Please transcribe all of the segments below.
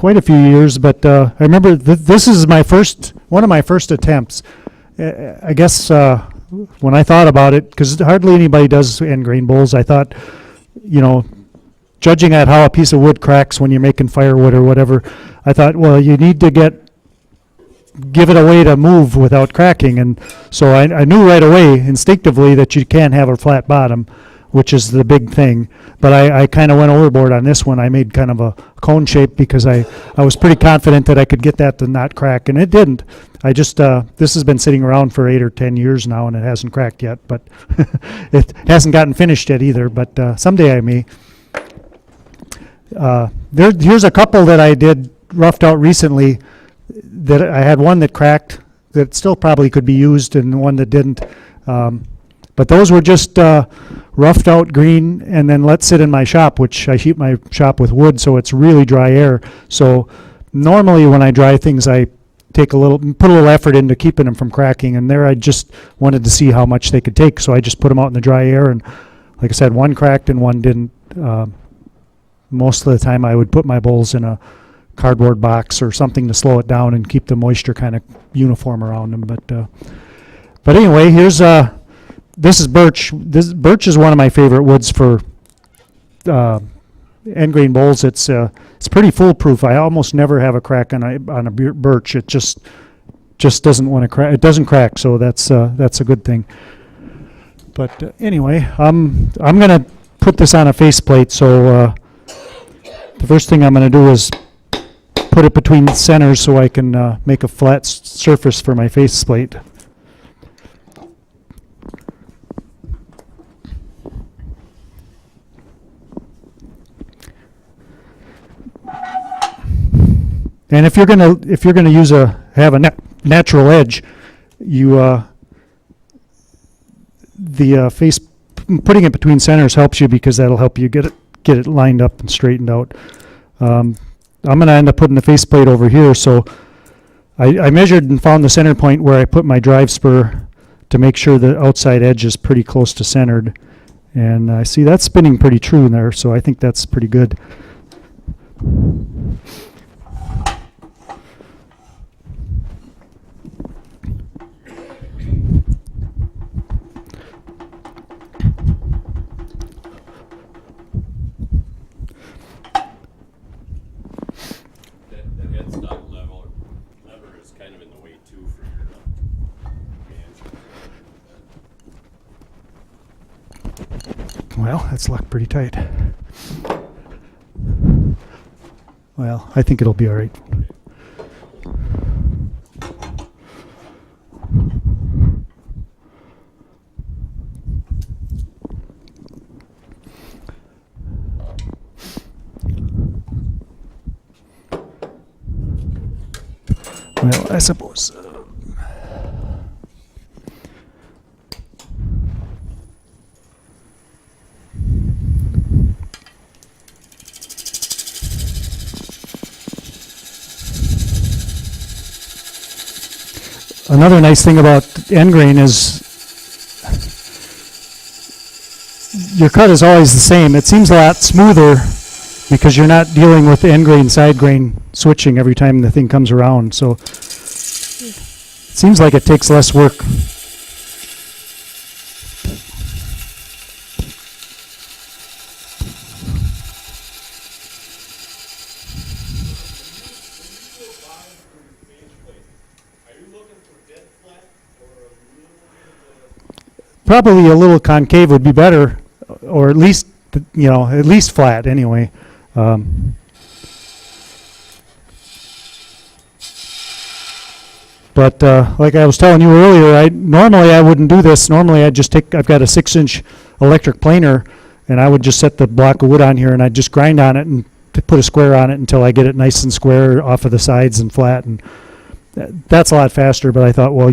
quite a few years, but I remember this is one of my first attempts. I guess when I thought about it, because hardly anybody does end grain bowls, I thought, judging at how a piece of wood cracks when you're making firewood or whatever, I thought, well, you need to give it a way to move without cracking. And so I knew right away, instinctively, that you can't have a flat bottom, which is the big thing. But I kind of went overboard on this one. I made kind of a cone shape because I was pretty confident that I could get that to not crack, and it didn't. I just, this has been sitting around for 8 or 10 years now, and it hasn't cracked yet, but it hasn't gotten finished yet either, but someday I may. Here's a couple that I did roughed out recently. That I had one that cracked that still probably could be used, and one that didn't. But those were just roughed out green and then let sit in my shop, which I heat my shop with wood, so it's really dry air. So normally when I dry things, I put a little effort into keeping them from cracking, and there I just wanted to see how much they could take, so I just put them out in the dry air, and like I said, one cracked and one didn't. Most of the time I would put my bowls in a cardboard box or something to slow it down and keep the moisture kind of uniform around them. But anyway, here's this is birch. Birch is one of my favorite woods for end grain bowls. It's pretty foolproof. I almost never have a crack on a birch. It just doesn't want to crack. It doesn't crack, so that's a good thing. But anyway, I'm gonna put this on a faceplate. So the first thing I'm gonna do is put it between the centers so I can make a flat surface for my faceplate. And if you're gonna have a natural edge, putting it between centers helps you, because that'll help you get it lined up and straightened out. I'm gonna end up putting the faceplate over here, so I measured and found the center point where I put my drive spur to make sure the outside edge is pretty close to centered, and I see that's spinning pretty true in there, so I think that's pretty good. Well, that's locked pretty tight. Well, I think it'll be all right. Well, I suppose. Another nice thing about end grain is your cut is always the same. It seems a lot smoother because you're not dealing with end grain, side grain switching every time the thing comes around. So it seems like it takes less work. Probably a little concave would be better, or at least flat anyway. But like I was telling you earlier, normally I wouldn't do this. Normally I've got a 6-inch electric planer, and I would just set the block of wood on here, and I'd just grind on it and put a square on it until I get it nice and square off of the sides and flat, and that's a lot faster. But I thought, well,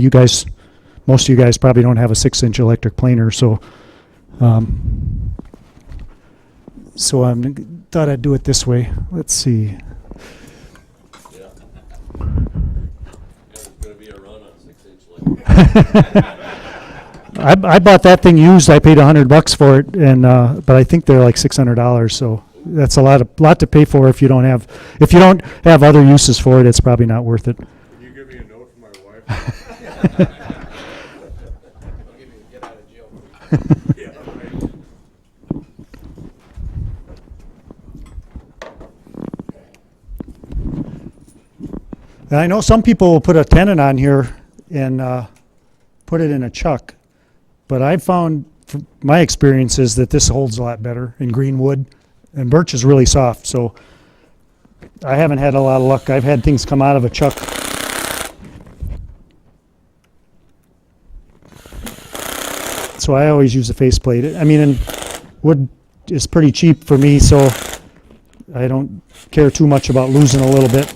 most of you guys probably don't have a 6-inch electric planer, so I thought I'd do it this way. Let's see. Yeah. There's going to be a run on 6-inch I bought that thing used. I paid $100 for it, and but I think they're like $600. So that's a lot to pay for if you don't have other uses for it. It's probably not worth it. Can you give me a note for my wife? I'll give you a get out of jail free. Yeah, right. And I know some people will put a tenon on here and put it in a chuck, but I've found from my experiences that this holds a lot better in green wood, and birch is really soft, so I haven't had a lot of luck. I've had things come out of a chuck. So I always use a faceplate. I mean, and wood is pretty cheap for me, so I don't care too much about losing a little bit.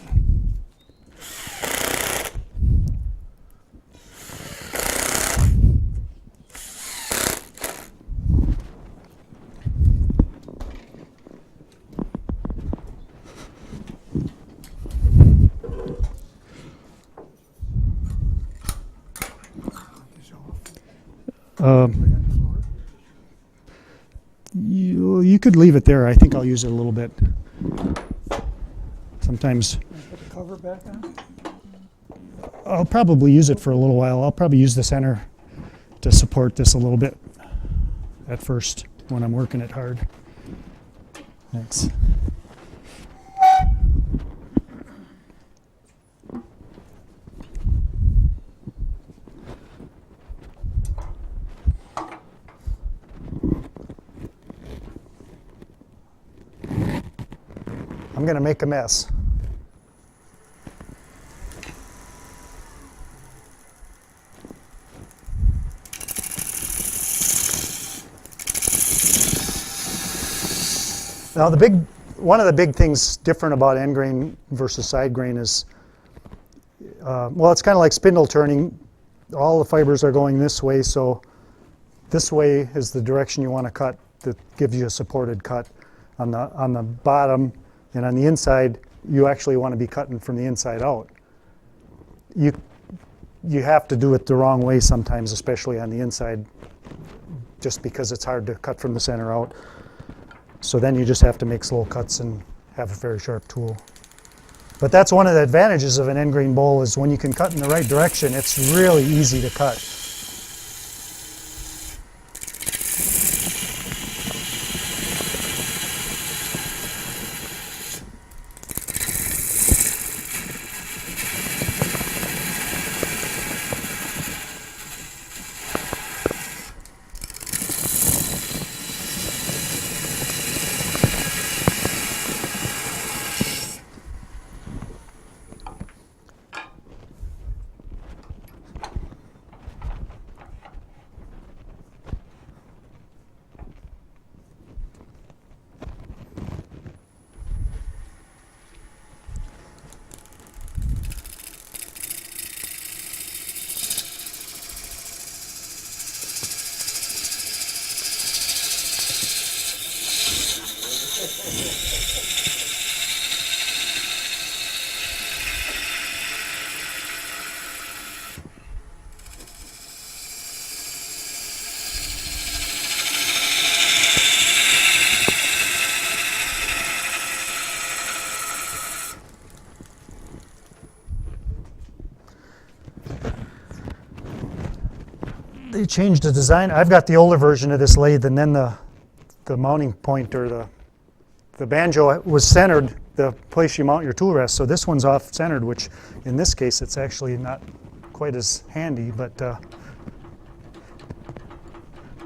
You could leave it there. I think I'll use it a little bit. Sometimes Put the cover back on? I'll probably use it for a little while. I'll probably use the center to support this a little bit at first when I'm working it hard. Thanks. I'm going to make a mess. Now one of the big things different about end grain versus side grain is, well, it's kind of like spindle turning. All the fibers are going this way, so this way is the direction you want to cut that gives you a supported cut. On the bottom and on the inside, you actually want to be cutting from the inside out. You have to do it the wrong way sometimes, especially on the inside, just because it's hard to cut from the center out. So then you just have to make slow cuts and have a very sharp tool. But that's one of the advantages of an end grain bowl is when you can cut in the right direction, it's really easy to cut. They changed the design. I've got the older version of this lathe, and then the mounting point or the banjo was centered, the place you mount your tool rest. So this one's off centered, which in this case it's actually not quite as handy, but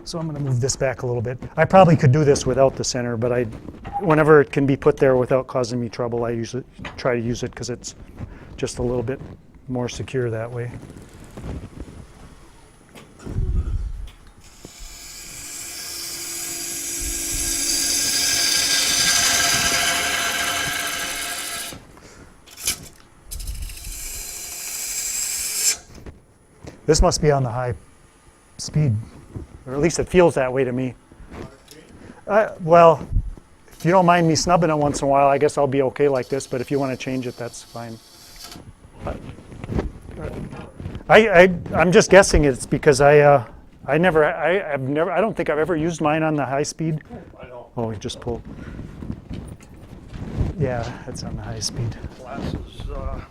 so I'm going to move this back a little bit. I probably could do this without the center, but whenever it can be put there without causing me trouble, I usually try to use it because it's just a little bit more secure that way. This must be on the high speed, or at least it feels that way to me. Well, if you don't mind me snubbing it once in a while, I guess I'll be okay like this, but if you want to change it, that's fine. I'm just guessing it's because I don't think I've ever used mine on the high speed. I don't. Oh, you just pull. Yeah, that's on the high speed. Glasses, Oh.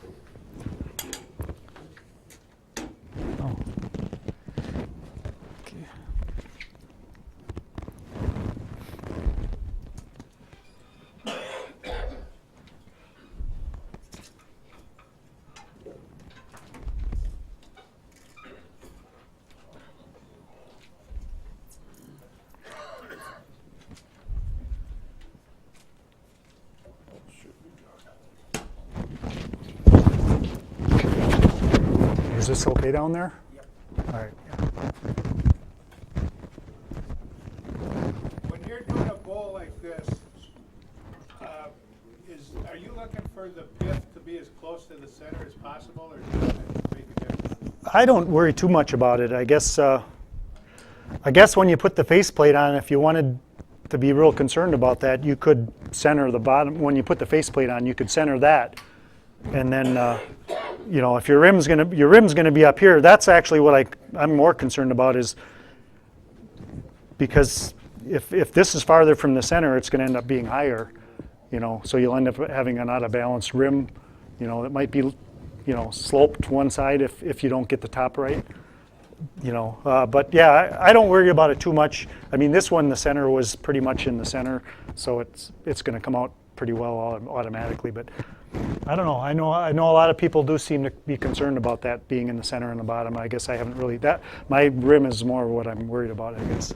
Okay. Is this okay down there? Yep. All right. When you're doing a bowl like this, are you looking for the pith to be as close to the center as possible, or does that make a difference? I don't worry too much about it. I guess when you put the faceplate on, if you wanted to be real concerned about that, you could center the bottom. When you put the faceplate on, you could center that, and then you know, if your rim's gonna be up here, that's actually what I'm more concerned about, is because if this is farther from the center, it's gonna end up being higher, you know, so you'll end up having an out of balance rim, you know, that might be, you know, sloped to one side if you don't get the top right, you know. But yeah, I don't worry about it too much. I mean, this one, the center was pretty much in the center, so it's gonna come out pretty well automatically. But I don't know. I know a lot of people do seem to be concerned about that being in the center and the bottom. I guess I haven't really, my rim is more what I'm worried about, I guess.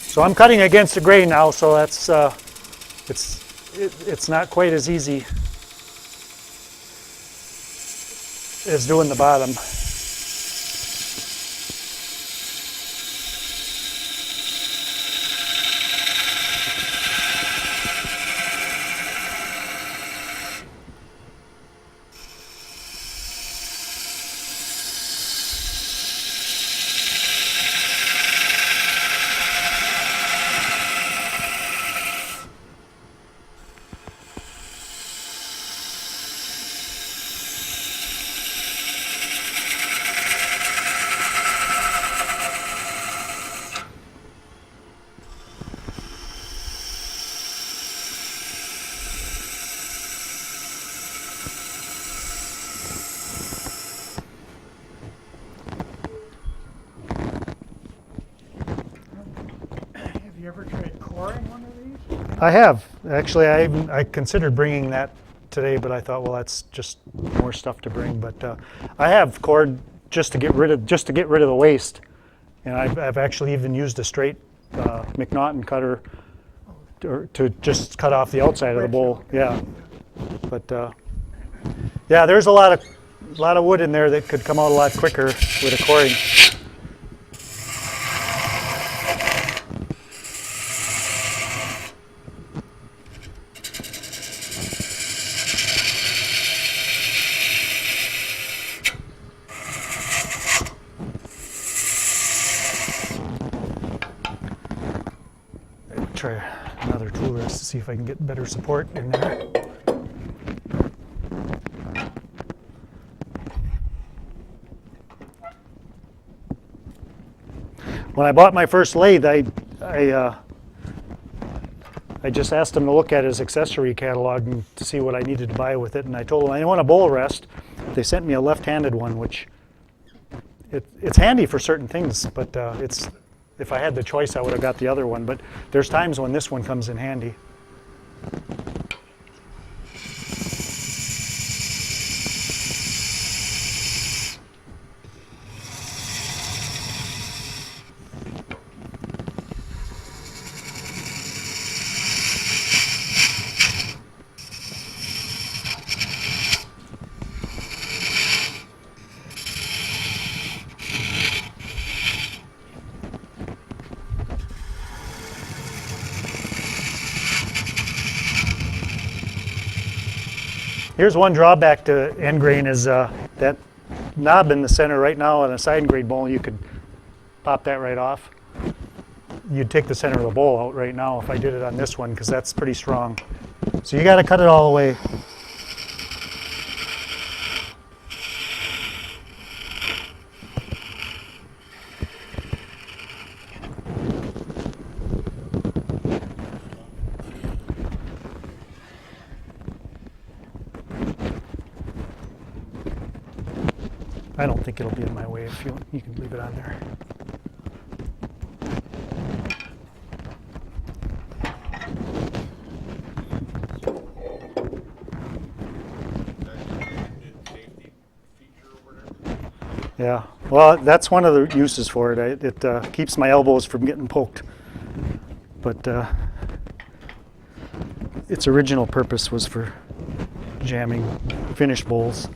So I'm cutting against the grain now, so that's it's not quite as easy as doing the bottom. Have you ever tried coring one of these? I have actually. I considered bringing that today, but I thought, well, that's just more stuff to bring. But I have cored just to get rid of the waste, and I've actually even used a straight McNaughton cutter to just cut off the outside of the bowl. Yeah, but yeah, there's a lot of wood in there that could come out a lot quicker with a coring. Try another tool rest to see if I can get better support in there. When I bought my first lathe, I just asked them to look at his accessory catalog and to see what I needed to buy with it, and I told them I didn't want a bowl rest. They sent me a left-handed one, which it's handy for certain things, but if I had the choice, I would have got the other one. But there's times when this one comes in handy. Here's one drawback to end grain is that knob in the center right now on a side grade bowl, you could pop that right off. you'd take the center of the bowl out right now if I did it on this one, because that's pretty strong. So you got to cut it all the way. I don't think it'll be in my way if you can leave it on there. Safety feature or whatever. Yeah, well, that's one of the uses for it. It keeps my elbows from getting poked. But its original purpose was for jamming finished bowls.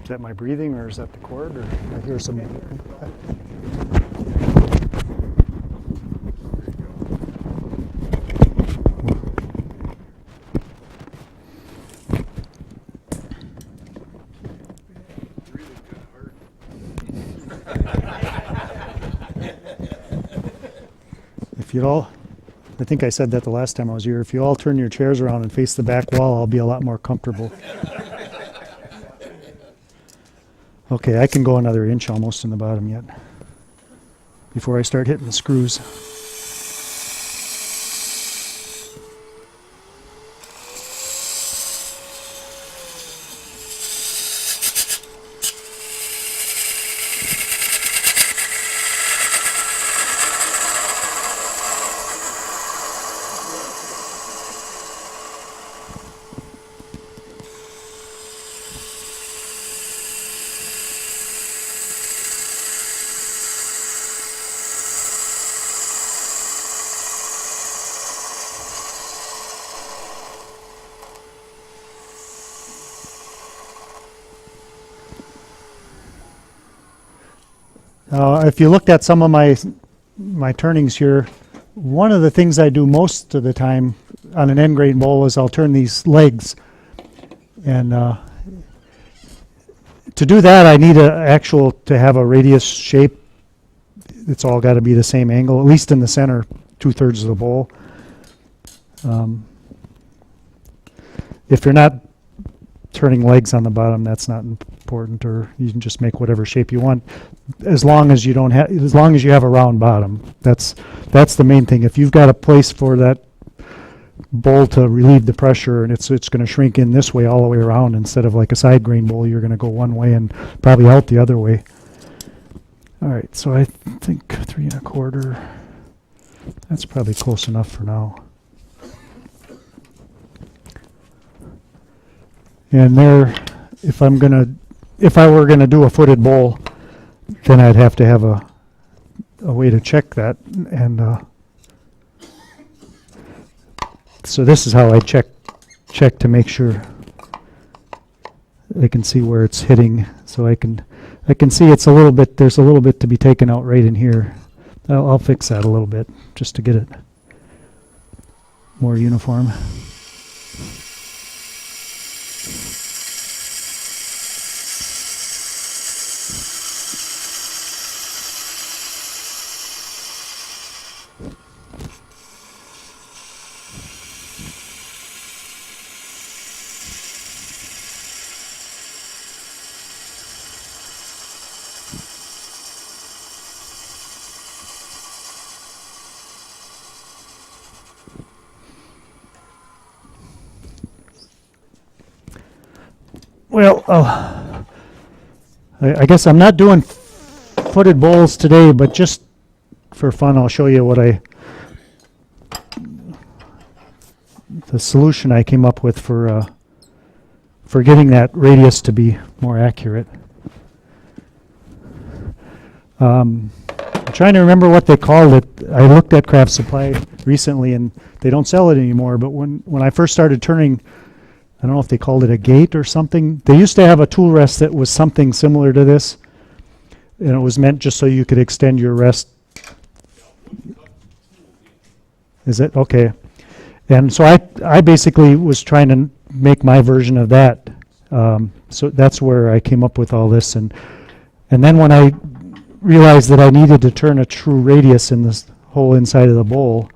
Is that my breathing, or is that the cord, or I hear some? If you'd all, I think I said that the last time I was here, if you all turn your chairs around and face the back wall, I'll be a lot more comfortable. Okay, I can go another inch almost in the bottom yet before I start hitting the screws. If you looked at some of my turnings here, one of the things I do most of the time on an end grain bowl is I'll turn these legs, and to do that I need to have a radius shape. It's all got to be the same angle, at least in the center 2/3 of the bowl. If you're not turning legs on the bottom, that's not important, or you can just make whatever shape you want, as long as you have a round bottom. That's the main thing. If you've got a place for that bowl to relieve the pressure, and it's going to shrink in this way all the way around, instead of like a side grain bowl, you're going to go one way and probably out the other way. All right, so I think 3 1/4. That's probably close enough for now. And there, if I were gonna do a footed bowl, then I'd have to have a way to check that, and so this is how I check to make sure I can see where it's hitting. So I can see it's there's a little bit to be taken out right in here. I'll fix that a little bit just to get it more uniform. Well, I guess I'm not doing footed bowls today, but just for fun, I'll show you what the solution I came up with for getting that radius to be more accurate. I'm trying to remember what they called it. I looked at Craft Supply recently, and they don't sell it anymore. But when I first started turning, I don't know if they called it a gate or something. They used to have a tool rest that was something similar to this, and it was meant just so you could extend your rest. Is it? Okay. And so I basically was trying to make my version of that. So that's where I came up with all this. And then when I realized that I needed to turn a true radius in this whole inside of the bowl,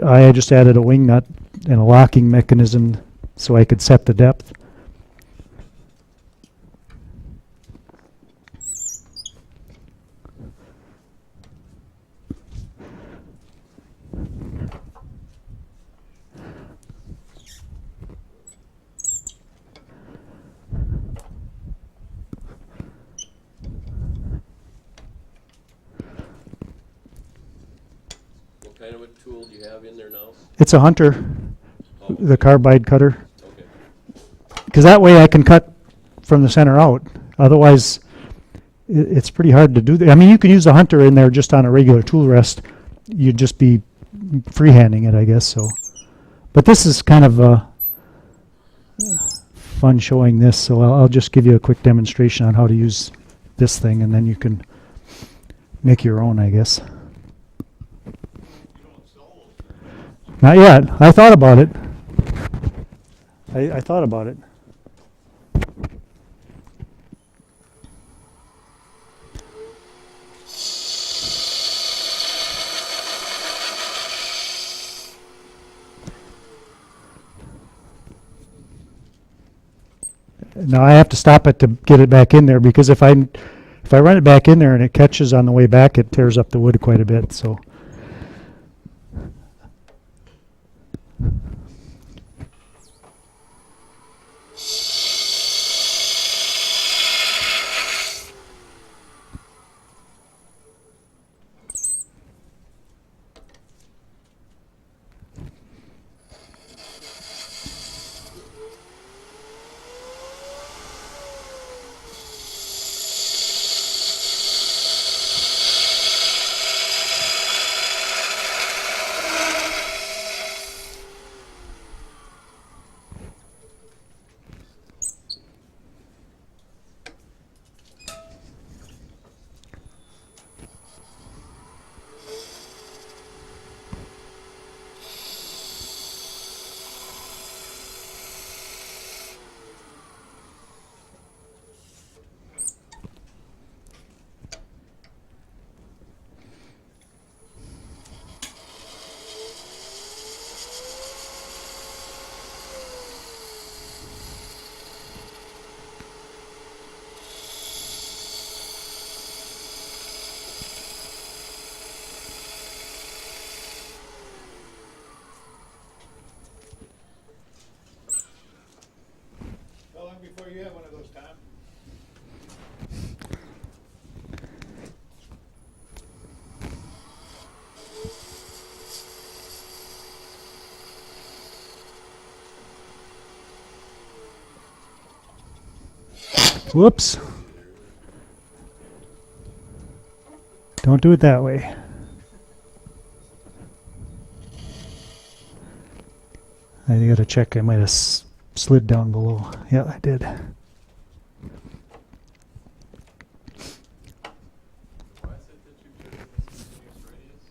I just added a wing nut and a locking mechanism so I could set the depth. What kind of a tool do you have in there now? It's a Hunter, Oh, the carbide cutter, okay. because that way I can cut from the center out. Otherwise, it's pretty hard to do that. I mean, you can use a Hunter in there just on a regular tool rest. You'd just be freehanding it, I guess. So, but this is kind of fun showing this. So I'll just give you a quick demonstration on how to use this thing, and then you can make your own, I guess. Not yet. I thought about it. I thought about it. Now I have to stop it to get it back in there, because if I run it back in there and it catches on the way back, it tears up the wood quite a bit. So. How long before you have one of those, Tom? Whoops. Don't do it that way. I gotta check. I might have slid down below. Yeah, I did. Why is it that you put it as a continuous radius?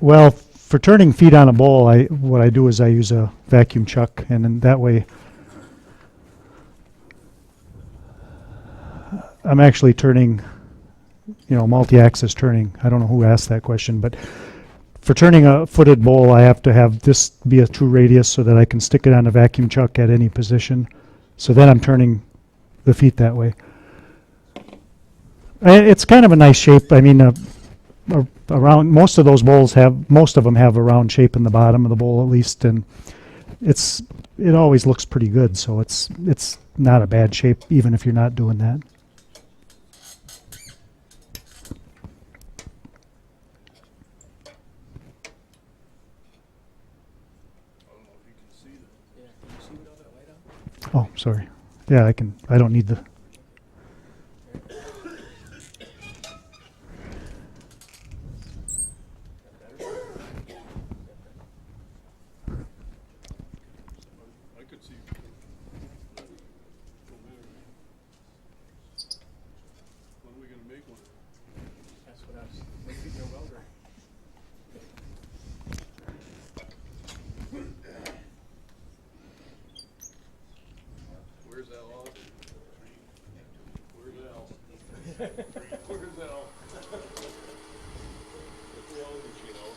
Well, for turning feet on a bowl, what I do is I use a vacuum chuck, and then that way I'm actually turning, multi-axis turning. I don't know who asked that question, but for turning a footed bowl, I have to have this be a true radius so that I can stick it on a vacuum chuck at any position. So then I'm turning the feet that way. It's kind of a nice shape. I mean, around most of those bowls most of them have a round shape in the bottom of the bowl at least, and it always looks pretty good. So it's not a bad shape even if you're not doing that. sorry. Yeah, I don't need the, I could see. When are we gonna make one? That's what I was thinking, your welder. Where's Al? Where's Al? Where's Al? Get the Al machine out.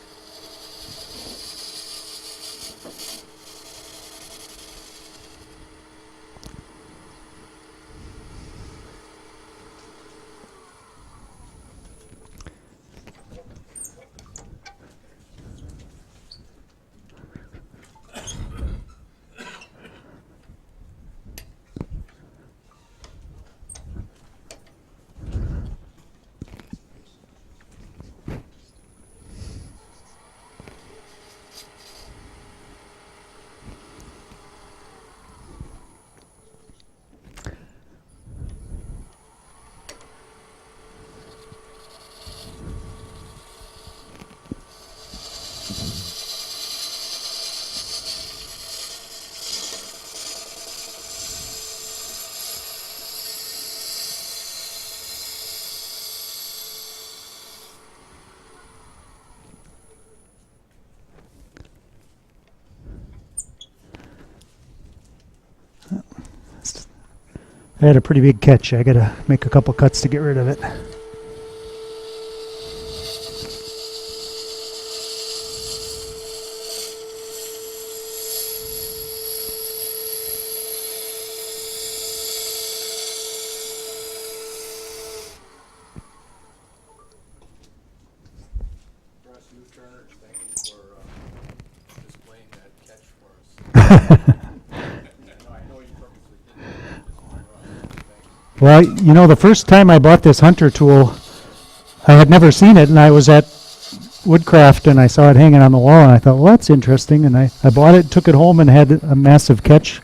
I had a pretty big catch. I gotta make a couple cuts to get rid of it. Russ Woodturners, thank you for displaying that catch for us. I know you purposely did that. Just for us. Thanks. Well, you know, the first time I bought this hunter tool, I had never seen it, and I was at Woodcraft, and I saw it hanging on the wall, and I thought, well, that's interesting, and I bought it, took it home, and had a massive catch,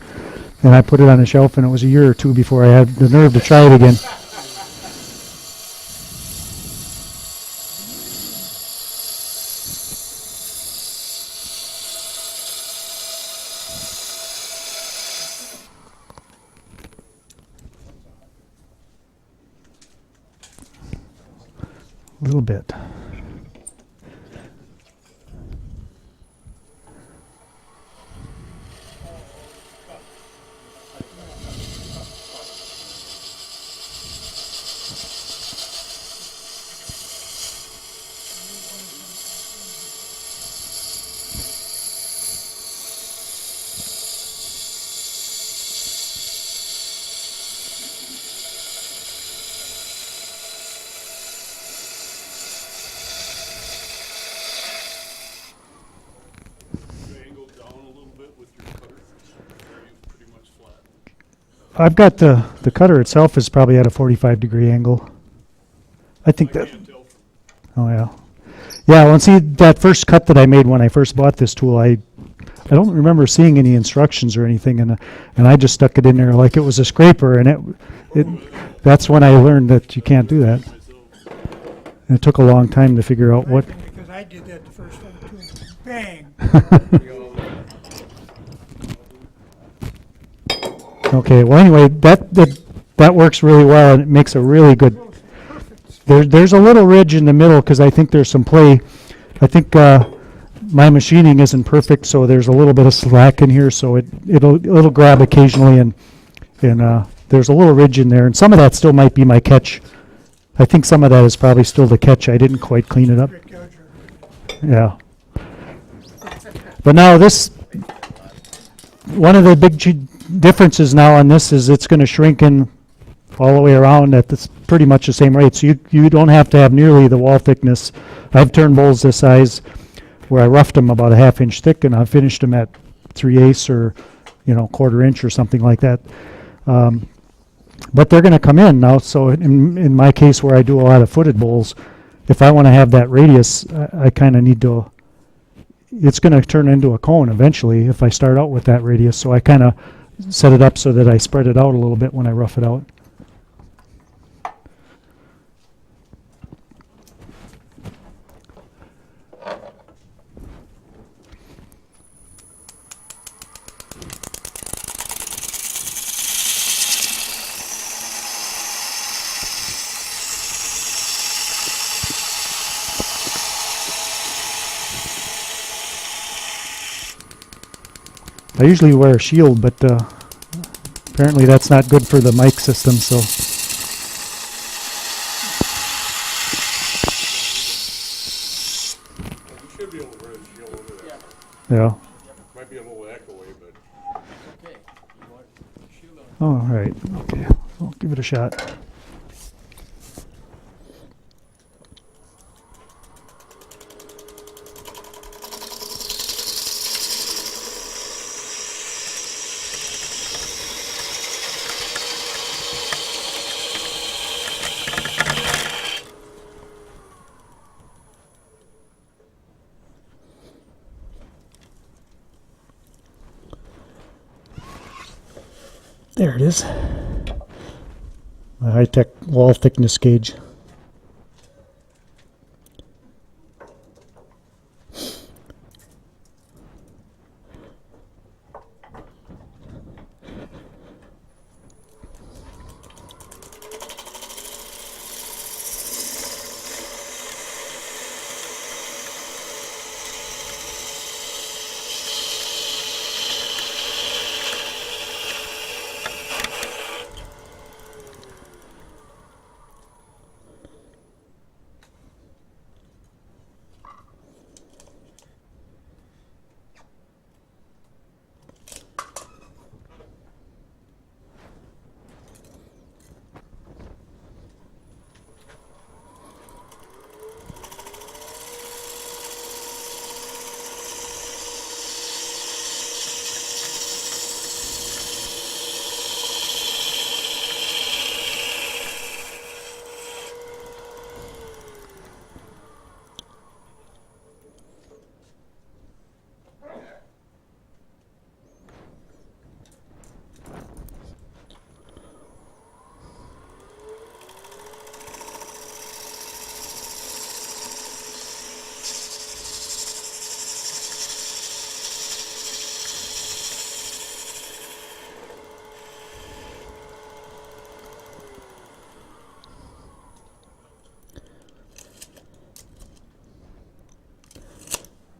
and I put it on the shelf, and it was a year or two before I had the nerve to try it again. A little bit. You angle down a little bit with your cutter, or are you pretty much flat? I've got the cutter itself is probably at a 45-degree angle. I think that. Can't tell from. Oh yeah, yeah. Well, see that first cut that I made when I first bought this tool, I don't remember seeing any instructions or anything, and I just stuck it in there like it was a scraper, and that's when I learned that you can't do that. And it took a long time to figure out what. Because I did that the first time too. Bang! Okay. Well, anyway, that works really well, and it makes a really good. There's a little ridge in the middle because I think there's some play. I think my machining isn't perfect, so there's a little bit of slack in here, so it'll grab occasionally, and there's a little ridge in there, and some of that still might be my catch. I think some of that is probably still the catch. I didn't quite clean it up. Rick Gouger. Yeah. But now one of the big differences now on this is it's going to shrink in all the way around at this pretty much the same rate. So you don't have to have nearly the wall thickness. I've turned bowls this size where I roughed them about a ½ inch thick, and I've finished them at 3/8 or 1/4 inch or something like that. But they're going to come in now. So in my case, where I do a lot of footed bowls, if I want to have that radius, I kind of need to. It's going to turn into a cone eventually if I start out with that radius. So I kind of set it up so that I spread it out a little bit when I rough it out. I usually wear a shield, but apparently that's not good for the mic system, so. You should be able to wear the shield over there. Yeah. Might be a little echoey, but Okay, you want your shield on? Oh, all right. Okay. I'll give it a shot. There it is. My high-tech wall thickness gauge.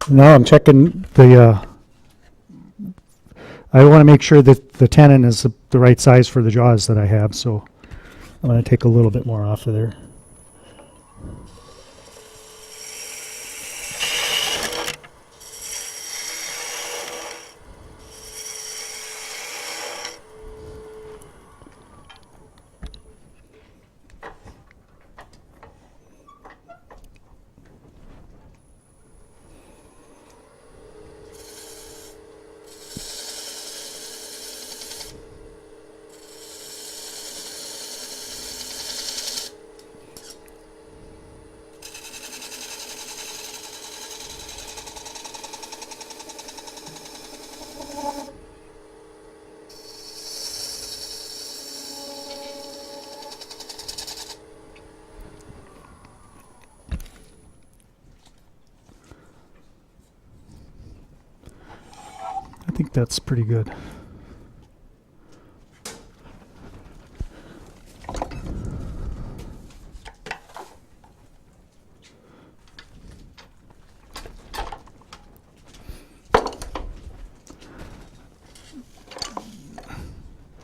Now I'm checking the, I want to make sure that the tenon is the right size for the jaws that I have, so I'm going to take a little bit more off of there. I think that's pretty good.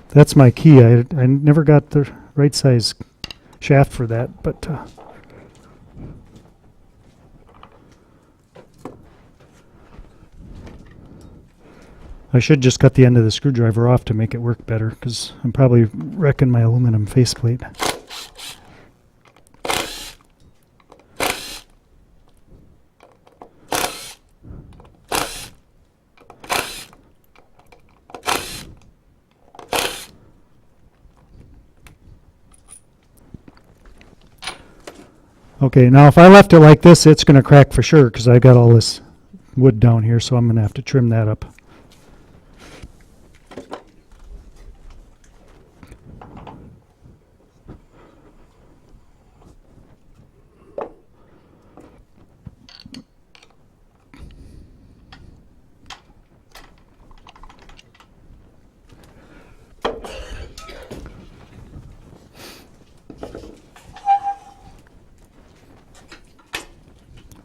That's my key. I never got the right size shaft for that, but I should just cut the end of the screwdriver off to make it work better, because I'm probably wrecking my aluminum faceplate. Okay, now if I left it like this, it's going to crack for sure, because I got all this wood down here, so I'm going to have to trim that up.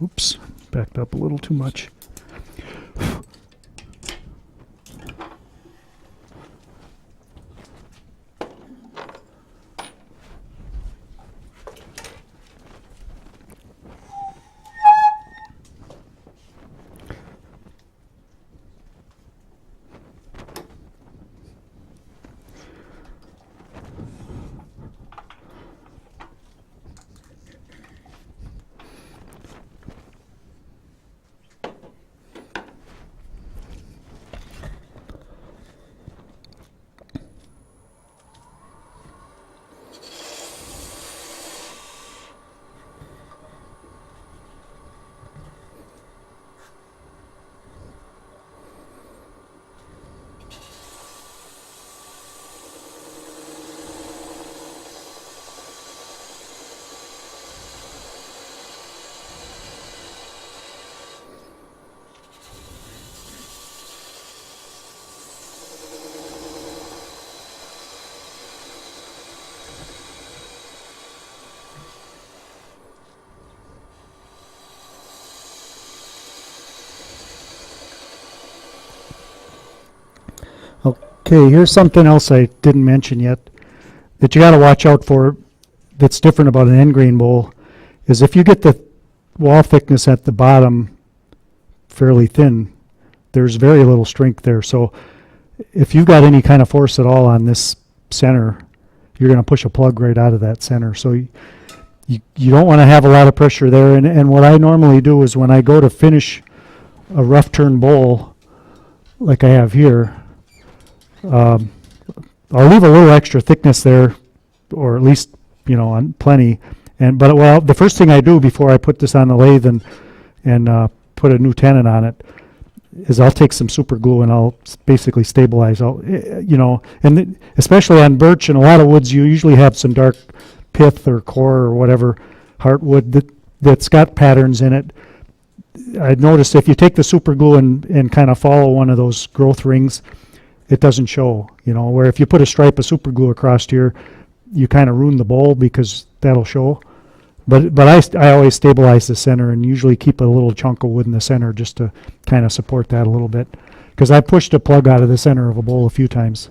Oops, backed up a little too much. Okay, here's something else I didn't mention yet that you got to watch out for that's different about an end grain bowl is if you get the wall thickness at the bottom fairly thin, there's very little strength there. So if you've got any kind of force at all on this center, you're going to push a plug right out of that center. So you don't want to have a lot of pressure there. And what I normally do is when I go to finish a rough turn bowl like I have here, I'll leave a little extra thickness there, or at least, on plenty. But the first thing I do before I put this on the lathe and put a new tenon on it is I'll take some super glue and I'll basically stabilize. Especially on birch and a lot of woods, you usually have some dark pith or core or whatever heartwood that's got patterns in it. I've noticed if you take the super glue and kind of follow one of those growth rings, it doesn't show, where if you put a stripe of super glue across here, you kind of ruin the bowl because that'll show. But I always stabilize the center and usually keep a little chunk of wood in the center just to kind of support that a little bit. Because I pushed a plug out of the center of a bowl a few times.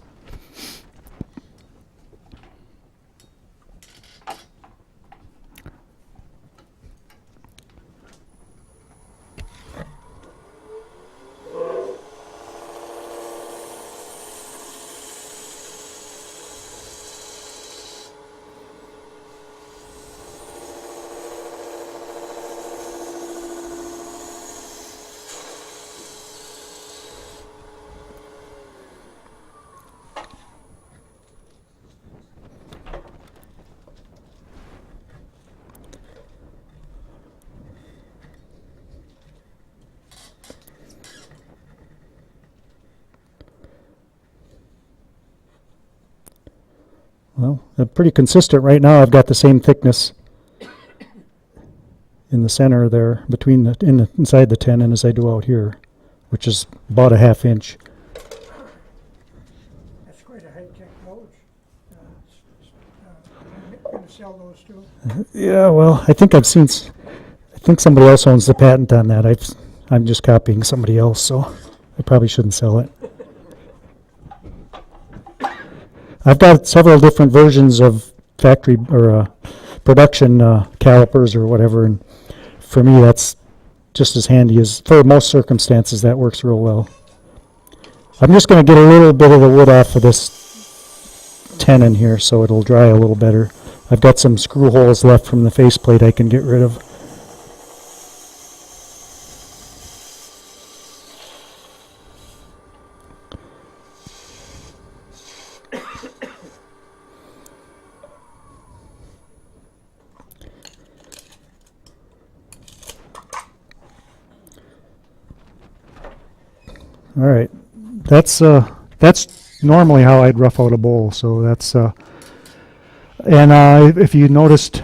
Well, they're pretty consistent right now. I've got the same thickness in the center there between inside the tenon as I do out here, which is about a 1/2 inch. That's quite a high-tech gauge. Going to sell those too? Yeah, well, I think somebody else owns the patent on that. I'm just copying somebody else, so I probably shouldn't sell it. I've got several different versions of factory or production calipers or whatever, and for me that's just as handy as for most circumstances. That works real well. I'm just going to get a little bit of the wood off of this tenon here so it'll dry a little better. I've got some screw holes left from the faceplate I can get rid of. All right, that's normally how I'd rough out a bowl. So that's if you noticed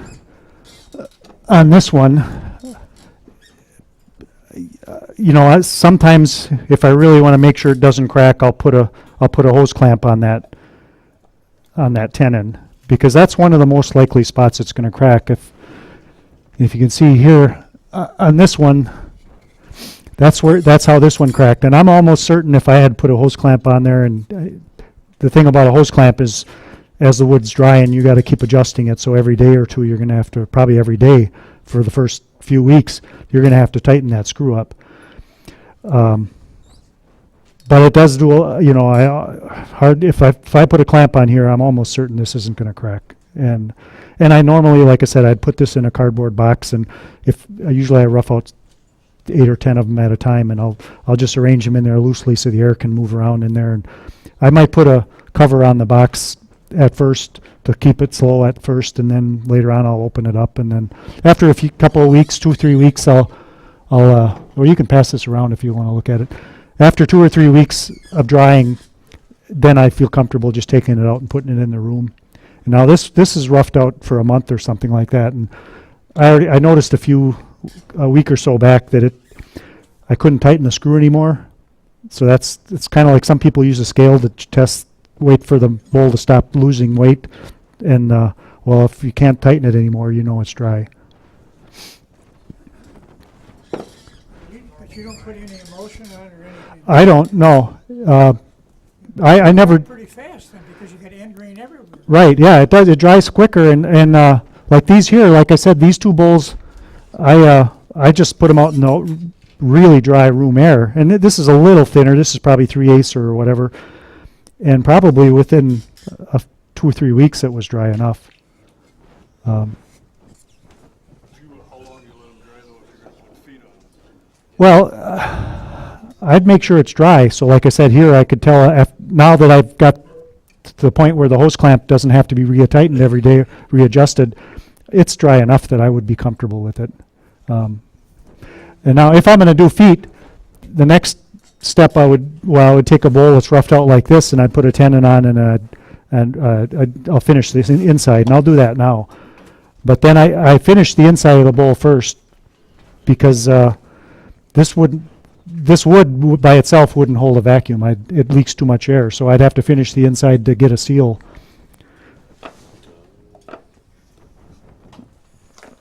on this one, sometimes if I really want to make sure it doesn't crack, I'll put a hose clamp on that tenon, because that's one of the most likely spots it's going to crack. If you can see here, on this one, that's how this one cracked. And I'm almost certain if I had put a hose clamp on there, and the thing about a hose clamp is, as the wood's drying, you got to keep adjusting it. So every day or two, you're going to have to, probably every day for the first few weeks, you're going to have to tighten that screw up. But it does do, you know, if I put a clamp on here, I'm almost certain this isn't going to crack. And I normally, like I said, I'd put this in a cardboard box, and usually I rough out 8 or 10 of them at a time, and I'll just arrange them in there loosely so the air can move around in there. And I might put a cover on the box at first to keep it slow at first, and then later on I'll open it up, and then after a couple of weeks, 2 or 3 weeks, or you can pass this around if you want to look at it. After 2 or 3 weeks of drying, then I feel comfortable just taking it out and putting it in the room. And now this is roughed out for a month or something like that, and I noticed a week or so back that I couldn't tighten the screw anymore. So it's kind of like some people use a scale to wait for the bowl to stop losing weight, and well, if you can't tighten it anymore, you know it's dry. But you don't put any emotion on or anything? I don't know. I never. Pretty fast then, because you get end grain everywhere. Right, yeah, it does. It dries quicker, and like these here, like I said, these two bowls, I just put them out in the really dry room air, and this is a little thinner. This is probably 3/8 or whatever, and probably within 2 or 3 weeks it was dry enough. How long do you let them dry though if you're gonna put feet on it? Well, I'd make sure it's dry. So like I said here, I could tell now that I've got to the point where the hose clamp doesn't have to be retightened every day, readjusted, it's dry enough that I would be comfortable with it. And now if I'm going to do feet, the next step I would take a bowl that's roughed out like this, and I'd put a tenon on, and I'll finish this inside, and I'll do that now. But then I finish the inside of the bowl first, because this wood by itself wouldn't hold a vacuum. It leaks too much air, so I'd have to finish the inside to get a seal.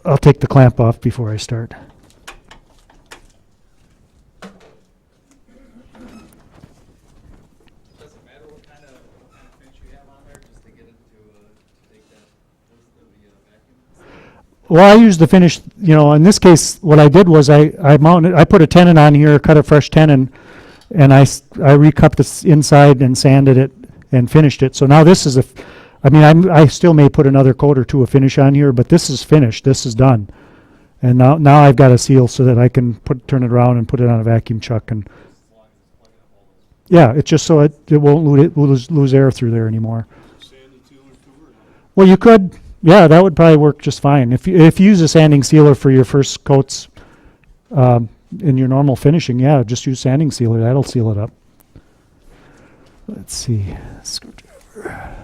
I'll take the clamp off before I start. Does it matter what kind of finish you have on there, just to get it to take that, the vacuum? Well, I used the finish, you know, in this case, what I did was I put a tenon on here, cut a fresh tenon, and I recupped this inside and sanded it and finished it. So now this is I still may put another coat or two of finish on here, but this is finished. This is done. And now I've got a seal so that I can turn it around and put it on a vacuum chuck. And yeah, it's just so it won't lose air through there anymore. Sand and sealer too, or no? Well, you could. Yeah, that would probably work just fine. If you use a sanding sealer for your first coats in your normal finishing, yeah, just use sanding sealer. That'll seal it up. Let's see. Screwdriver.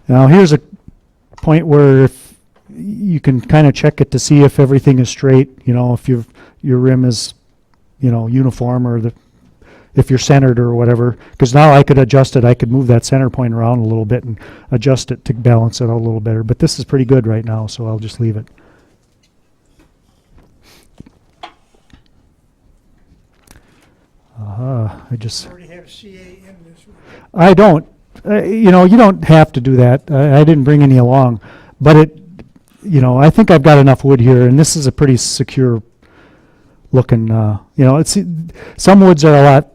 Now here's a point where if you can kind of check it to see if everything is straight, you know, if your rim is, you know, uniform, or if you're centered or whatever. Because now I could adjust it. I could move that center point around a little bit and adjust it to balance it out a little better. But this is pretty good right now, so I'll just leave it. I just... Already have CA in this one. I don't. You know, you don't have to do that. I didn't bring any along, but you know, I think I've got enough wood here, and this is a pretty secure looking. You know, some woods are a lot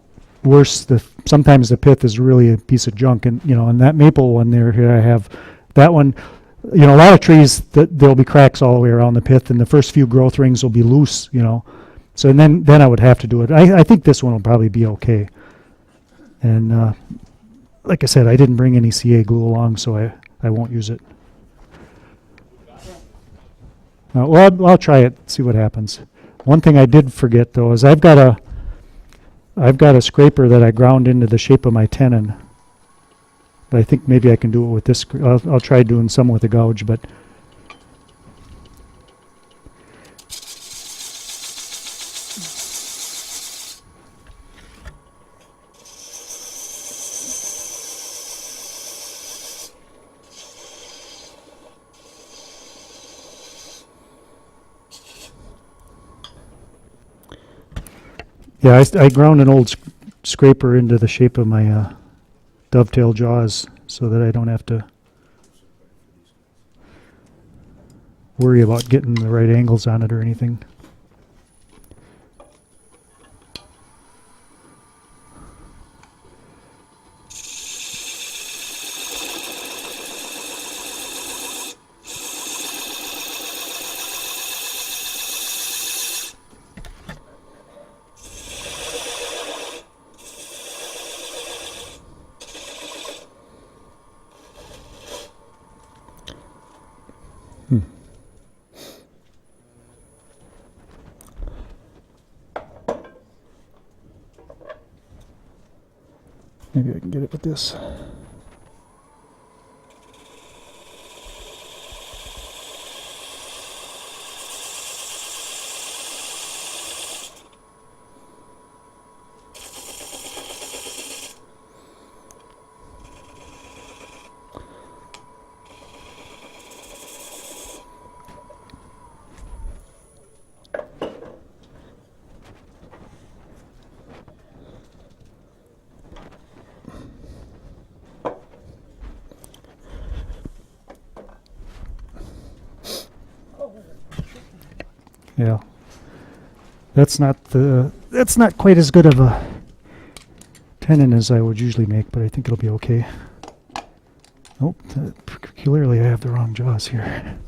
worse. Sometimes the pith is really a piece of junk, and you know, and that maple one there, here I have that one. You know, a lot of trees there'll be cracks all the way around the pith, and the first few growth rings will be loose. You know, so then I would have to do it. I think this one will probably be okay, and. Like I said, I didn't bring any CA glue along, so I won't use it. Well, I'll try it, see what happens. One thing I did forget though is I've got a scraper that I ground into the shape of my tenon. But I think maybe I can do it with this. I'll try doing some with a gouge, but Yeah, I ground an old scraper into the shape of my dovetail jaws so that I don't have to worry about getting the right angles on it or anything. Maybe I can get it with this. Yeah, that's not quite as good of a tenon as I would usually make, but I think it'll be okay. Oh, clearly I have the wrong jaws here.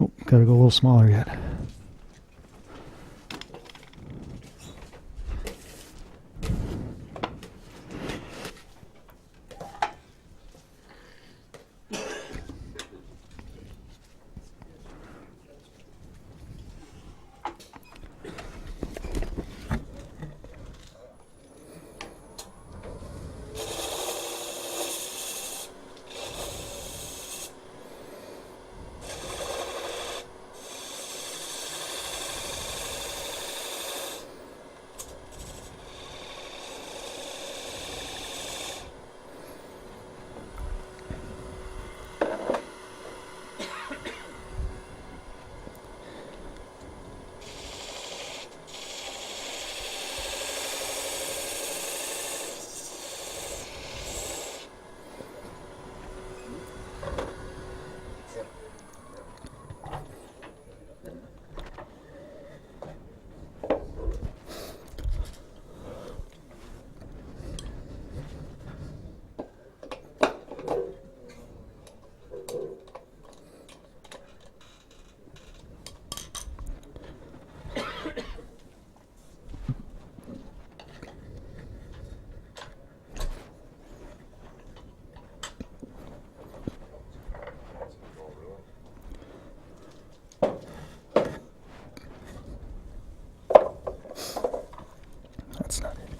Oh, gotta go a little smaller yet. That's not it.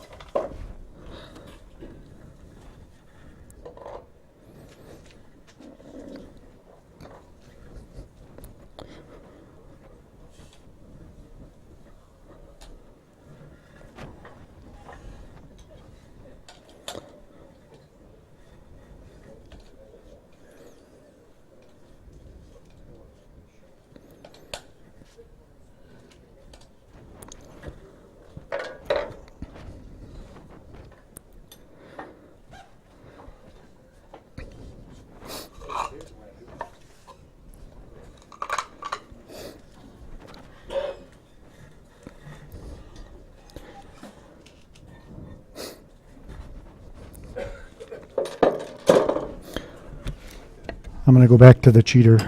I'm going to go back to the cheater.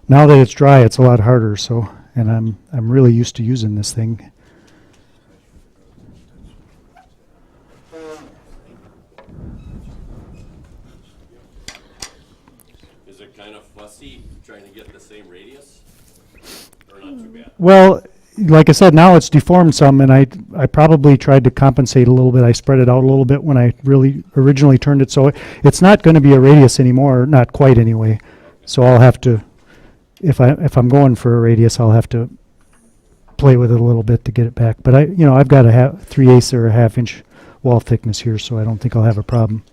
Now that it's dry, it's a lot harder. So, and I'm really used to using this thing. Is it kind of fussy trying to get the same radius? Or not too bad? Well, like I said, now it's deformed some, and I probably tried to compensate a little bit. I spread it out a little bit when I really originally turned it, so it's not going to be a radius anymore, not quite anyway. So I'll have to if I'm going for a radius, I'll have to play with it a little bit to get it back. But I've got a 3/8 or a 1/2 inch wall thickness here, so I don't think I'll have a problem.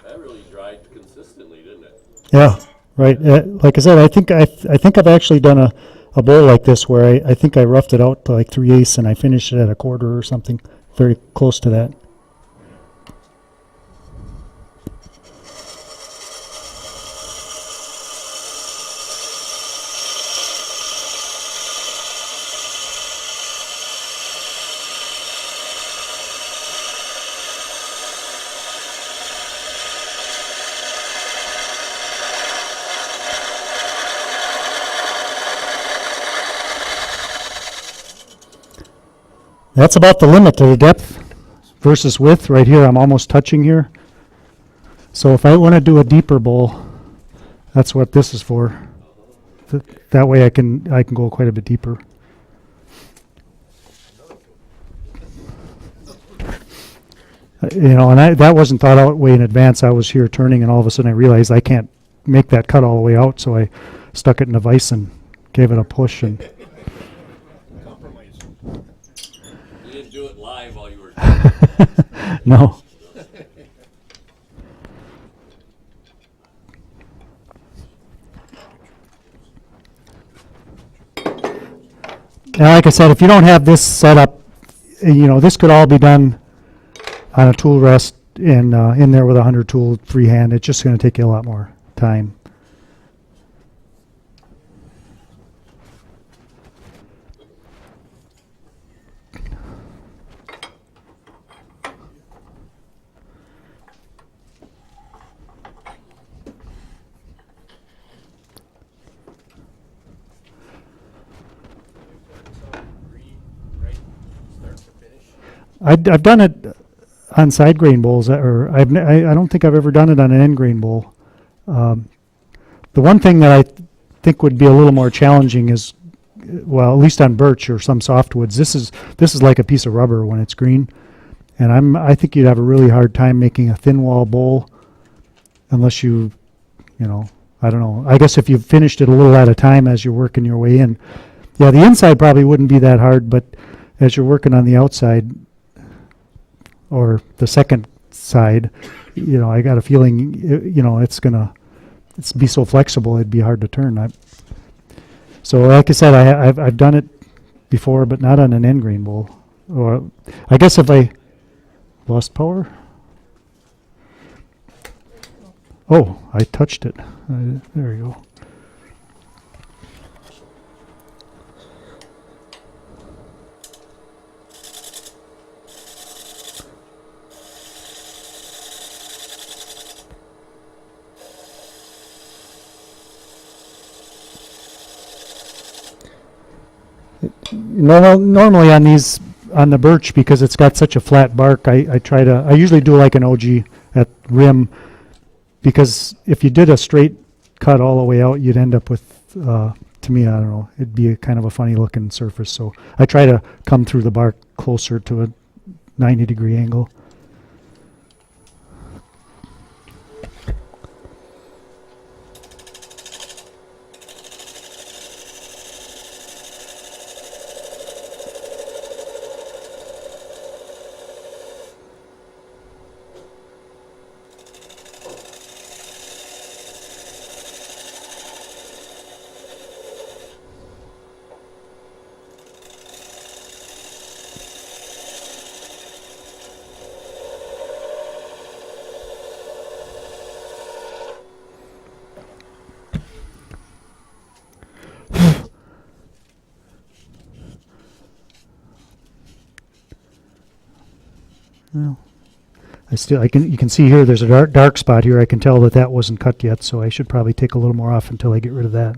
That really dried consistently, didn't it? Yeah, right. Like I said, I think I've actually done a bowl like this where I think I roughed it out to like 3/8 and I finished it at a 1/4 or something, very close to that. That's about the limit to the depth versus width. Right here, I'm almost touching here. So if I want to do a deeper bowl, that's what this is for. That way I can go quite a bit deeper. And that wasn't thought out way in advance. I was here turning, and all of a sudden I realized I can't make that cut all the way out, so I stuck it in a vise and gave it a push. And You didn't do it live while you were. no. Now, like I said, if you don't have this set up, this could all be done on a tool rest in there with a 100 tool freehand. It's just going to take you a lot more time. Green, right, start to finish. I've done it on side grain bowls, or I don't think I've ever done it on an end grain bowl. The one thing that I think would be a little more challenging is, well, at least on birch or some softwoods, this is like a piece of rubber when it's green, and I think you'd have a really hard time making a thin wall bowl unless you I don't know. I guess if you've finished it a little at a time as you're working your way in. Yeah, the inside probably wouldn't be that hard, but as you're working on the outside or the second side, I got a feeling, it's be so flexible it'd be hard to turn. So like I said, I've done it before, but not on an end grain bowl. Or I guess if I lost power. Oh, I touched it. There you go. Normally on the birch, because it's got such a flat bark, I usually do like an OG at rim, because if you did a straight cut all the way out, you'd end up with, to me, I don't know, it'd be a kind of a funny looking surface. So I try to come through the bark closer to a 90-degree angle. Well, you can see here there's a dark spot here. I can tell that wasn't cut yet, so I should probably take a little more off until I get rid of that.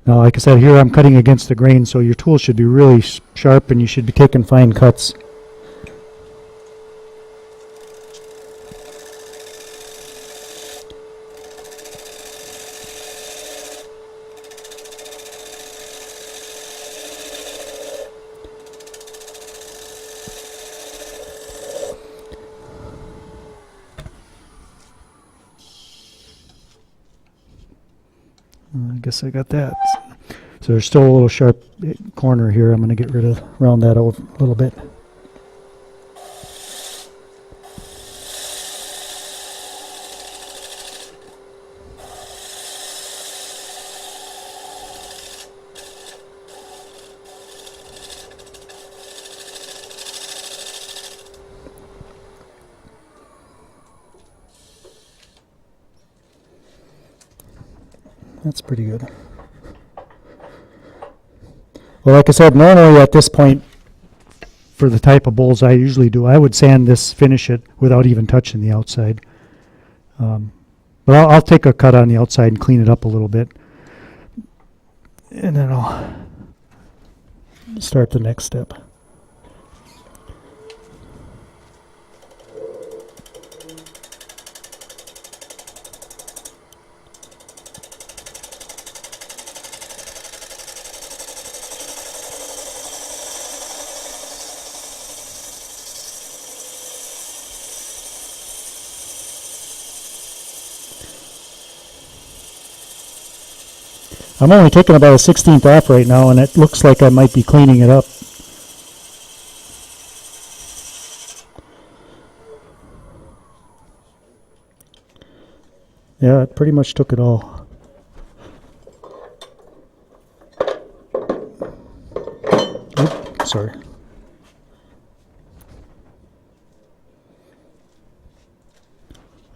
Now, like I said, here I'm cutting against the grain, so your tool should be really sharp and you should be taking fine cuts. I guess I got that. So there's still a little sharp corner here. I'm going to get rid of, round that out a little bit. That's pretty good. Well, like I said, normally at this point, for the type of bowls I usually do, I would sand this, finish it without even touching the outside. But I'll take a cut on the outside and clean it up a little bit. And then I'll start the next step. I'm only taking about a 16th off right now, and it looks like I might be cleaning it up. Yeah, it pretty much took it all. Oops, sorry.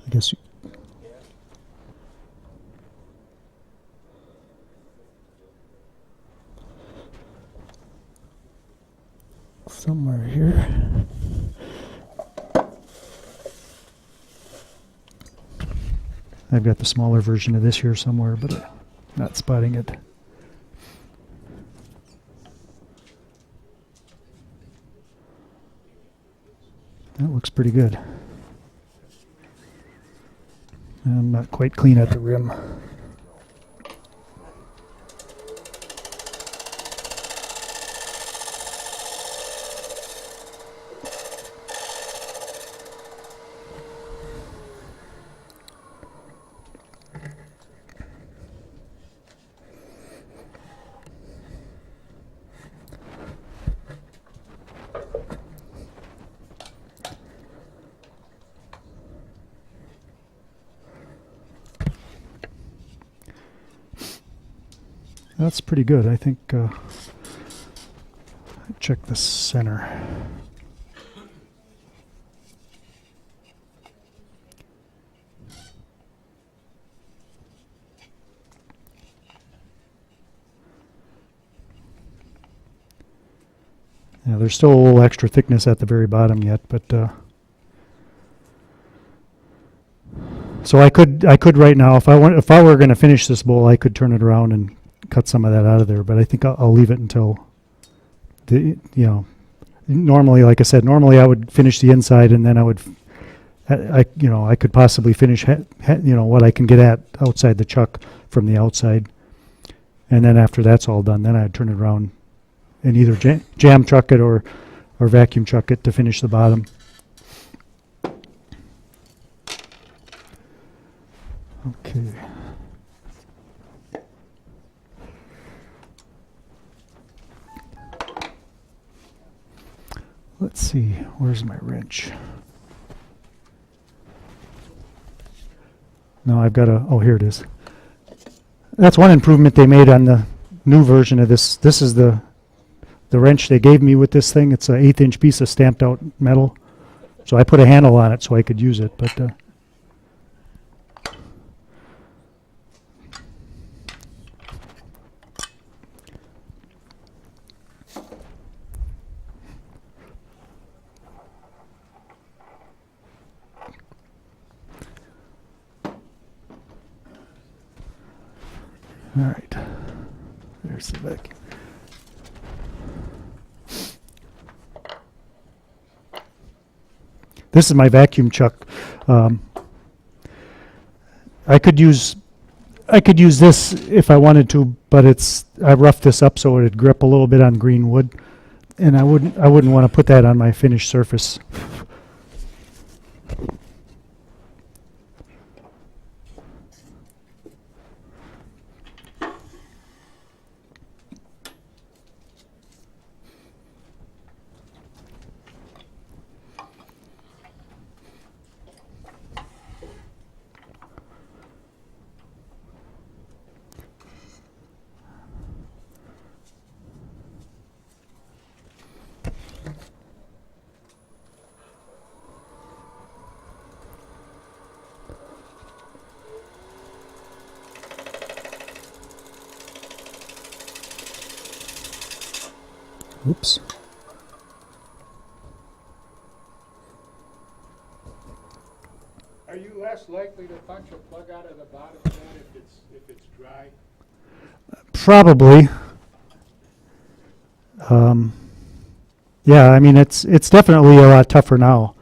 I guess you... somewhere here. I've got the smaller version of this here somewhere, but I'm not spotting it. That looks pretty good. I'm not quite clean at the rim. That's pretty good. I think check the center. Yeah, there's still a little extra thickness at the very bottom yet, but so I could right now, if I were going to finish this bowl, I could turn it around and cut some of that out of there, but I think I'll leave it until normally, like I said, normally I would finish the inside and then I would I could possibly finish, what I can get at outside the chuck from the outside. And then after that's all done, then I'd turn it around and either jam chuck it or vacuum chuck it to finish the bottom. Okay. Let's see, where's my wrench? No, I've got oh, here it is. That's one improvement they made on the new version of this. This is the wrench they gave me with this thing. It's an 1/8" piece of stamped out metal. So I put a handle on it so I could use it, but all right. There's the vacuum. This is my vacuum chuck. I could use this if I wanted to, but I roughed this up so it'd grip a little bit on green wood, and I wouldn't want to put that on my finished surface. Oops. Are you less likely to punch a plug out of the bottom of that if it's dry? Probably. Yeah, I mean it's definitely a lot tougher now.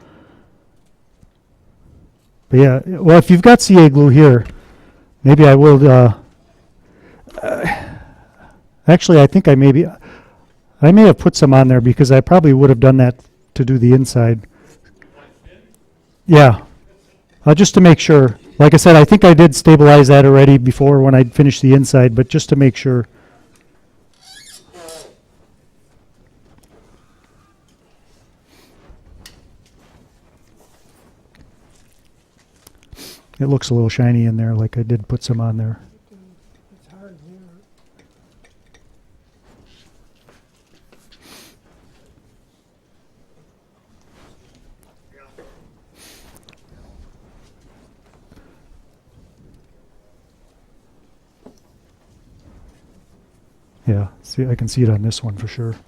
But yeah, well, if you've got CA glue here, maybe I will. Actually, I think I may have put some on there because I probably would have done that to do the inside. Yeah, just to make sure. Like I said, I think I did stabilize that already before when I finished the inside, but just to make sure. It looks a little shiny in there, like I did put some on there. It's hard here. Yeah, see, I can see it on this one for sure. Yeah,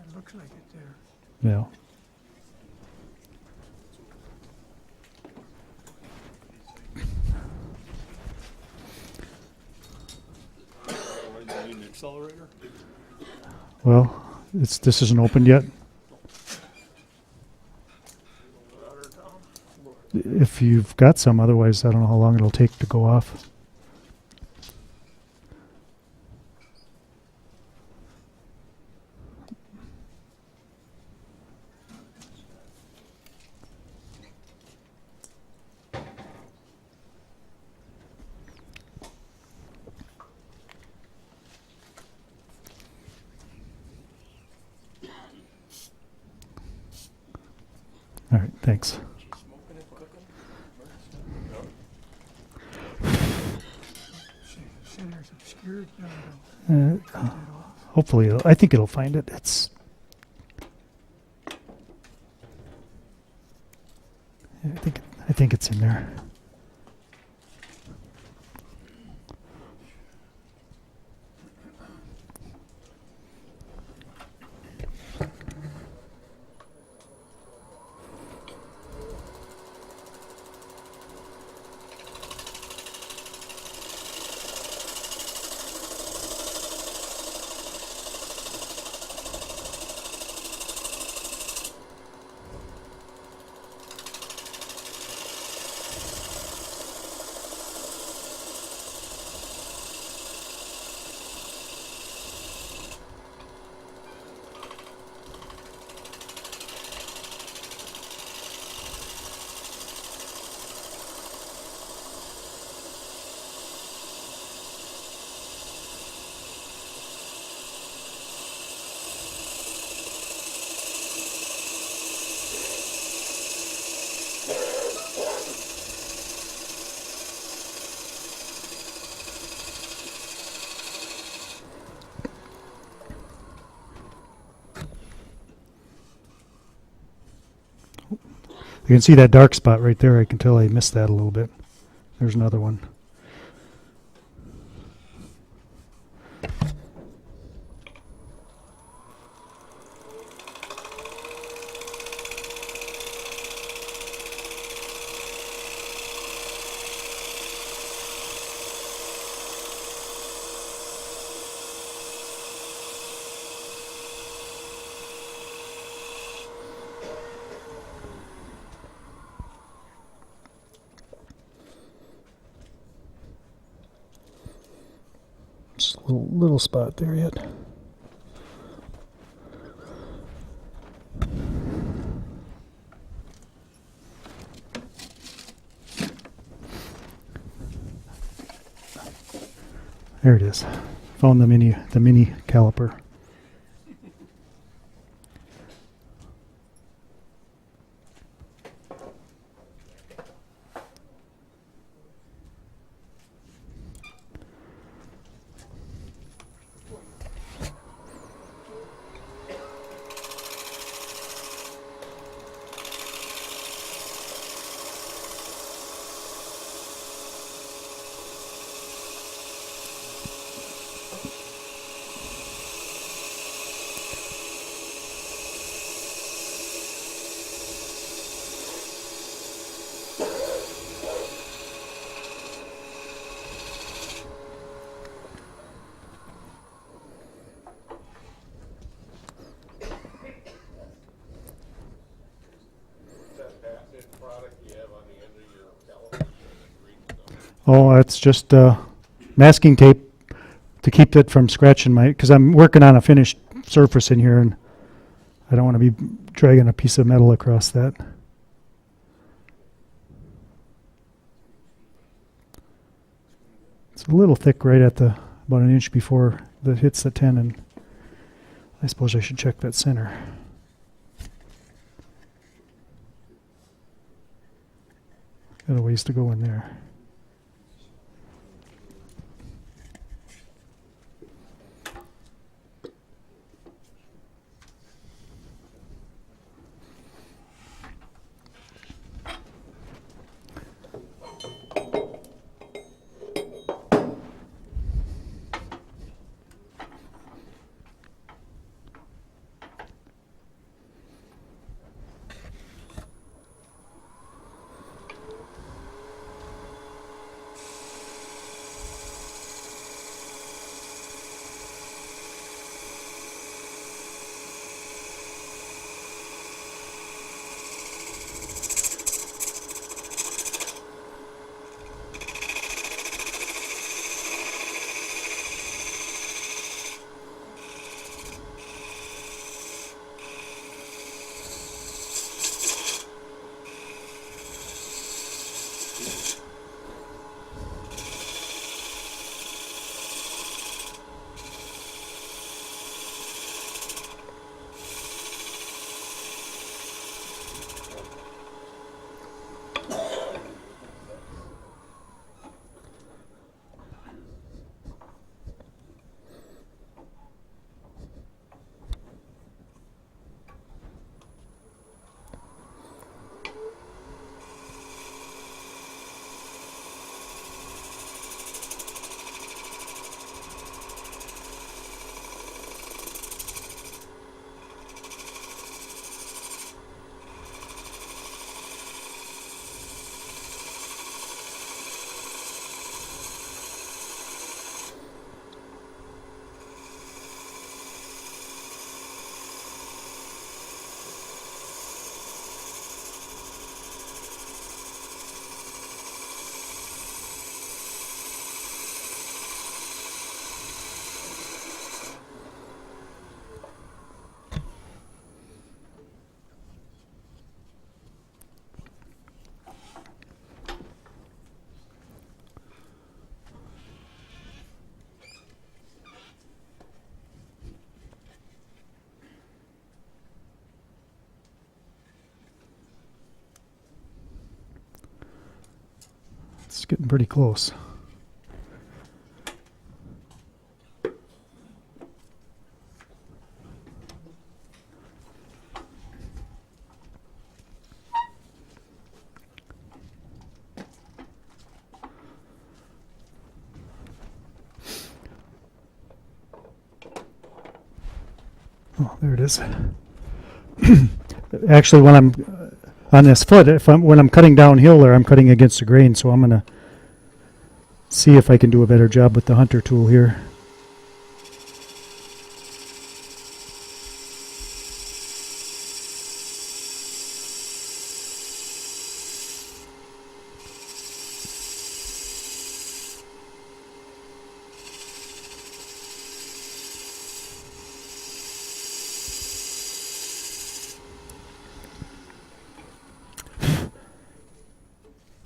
it looks like it there. Yeah. You need an accelerator? Well, this isn't opened yet. If you've got some, otherwise I don't know how long it'll take to go off. All right, thanks. Center's obscured. No, Hopefully, I think it'll find it. I think it's in there. You can see that dark spot right there. I can tell I missed that a little bit. There's another one. Just a little spot there yet. There it is. Found the mini caliper. Oh, it's just masking tape to keep it from scratching because I'm working on a finished surface in here and I don't want to be dragging a piece of metal across that. It's a little thick right at about an inch before it hits the 10, and I suppose I should check that center. Got a ways to go in there. It's getting pretty close. Oh, there it is. Actually, when I'm on this foot, when I'm cutting downhill there, I'm cutting against the grain, so I'm gonna see if I can do a better job with the hunter tool here.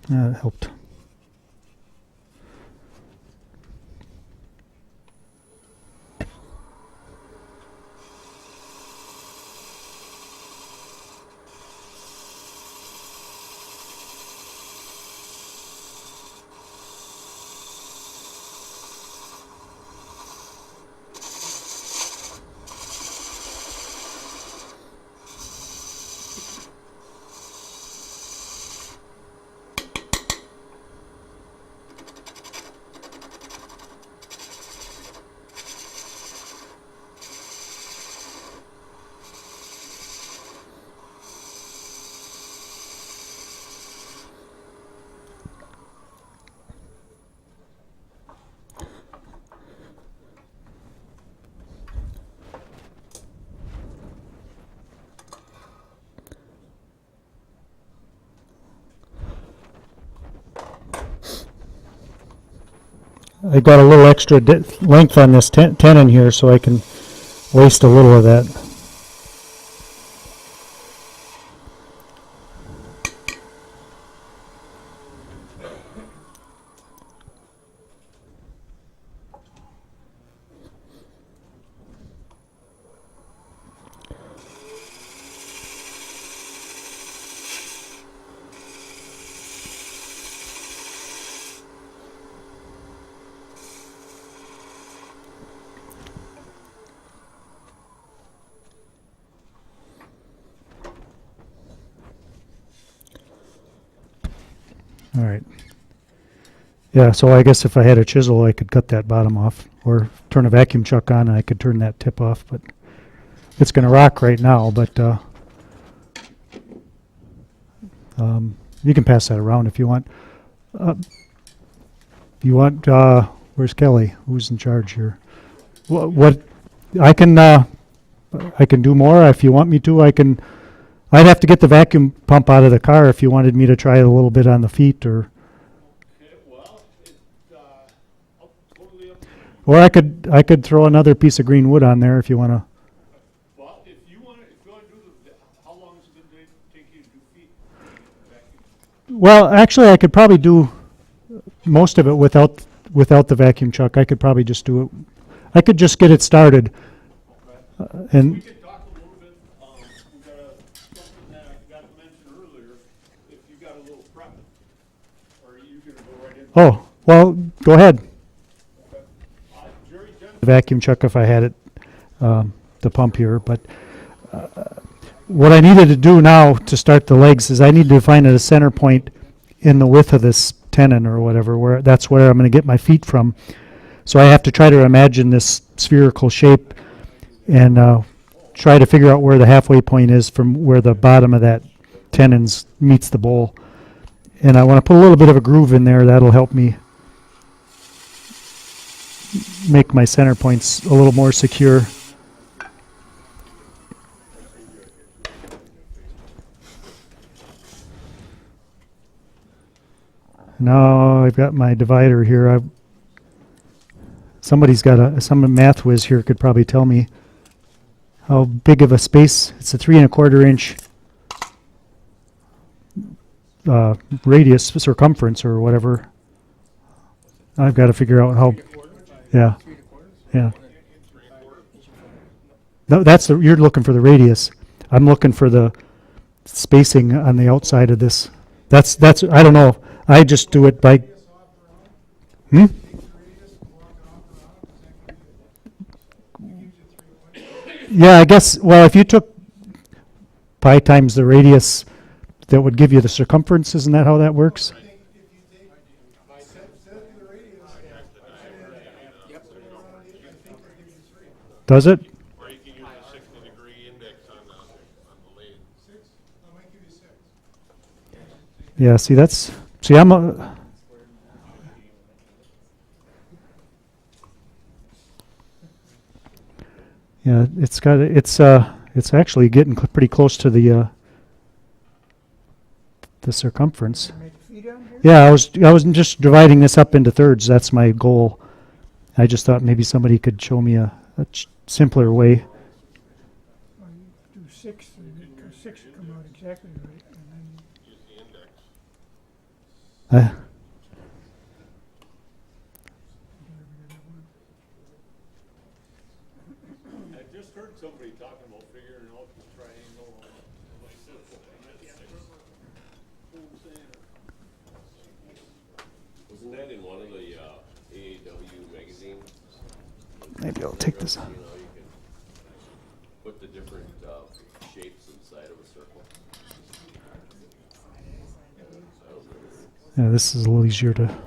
That helped. I got a little extra length on this tenon here, so I can waste a little of that. All right. Yeah, so I guess if I had a chisel, I could cut that bottom off, or turn a vacuum chuck on and I could turn that tip off, but it's going to rock right now, but you can pass that around if you want. Where's Kelly? Who's in charge here? What I can do more if you want me to. I'd have to get the vacuum pump out of the car if you wanted me to try it a little bit on the feet, or Okay, well, totally up to you. or I could throw another piece of green wood on there if you want to. Well, if you want to do how long is it going to take you to do feet? Vacuum? Well, actually, I could probably do most of it without the vacuum chuck. I could probably just do it. I could just get it started, and We could talk a little bit, we got something that I forgot to mention earlier, if you got a little prep, or are you gonna go right in? oh, well, go ahead. Jerry Jensen, The vacuum chuck if I had it, the pump here, but what I needed to do now to start the legs is I need to find a center point in the width of this tenon or whatever, that's where I'm going to get my feet from. So I have to try to imagine this spherical shape and try to figure out where the halfway point is from where the bottom of that tenons meets the bowl. And I want to put a little bit of a groove in there. That'll help me make my center points a little more secure. Now I've got my divider here. Somebody's got some math whiz here could probably tell me how big of a space. It's a 3 1/4 inch radius, circumference, or whatever. I've got to figure out how. Yeah. Yeah. No, you're looking for the radius. I'm looking for the spacing on the outside of this. That's. I don't know. I just do it by. Yeah, I guess. Well, if you took pi times the radius, that would give you the circumference. Isn't that how that works? Does it? Or you can use a 60 Yeah, see, that's, see, I'm a, yeah, it's actually getting pretty close to the circumference. Make feet on here? Yeah, I was just dividing this up into thirds. That's my goal. I just thought maybe somebody could show me a simpler way. Well, you do 6, and 6 will come out exactly right, and then Use the index. Uh, I just heard somebody talking about figuring out the triangle on a circle. Wasn't that in one of the AAW magazines? Maybe I'll take this. You know, you can put the different shapes inside of a circle. Yeah, this is a little easier to I don't know.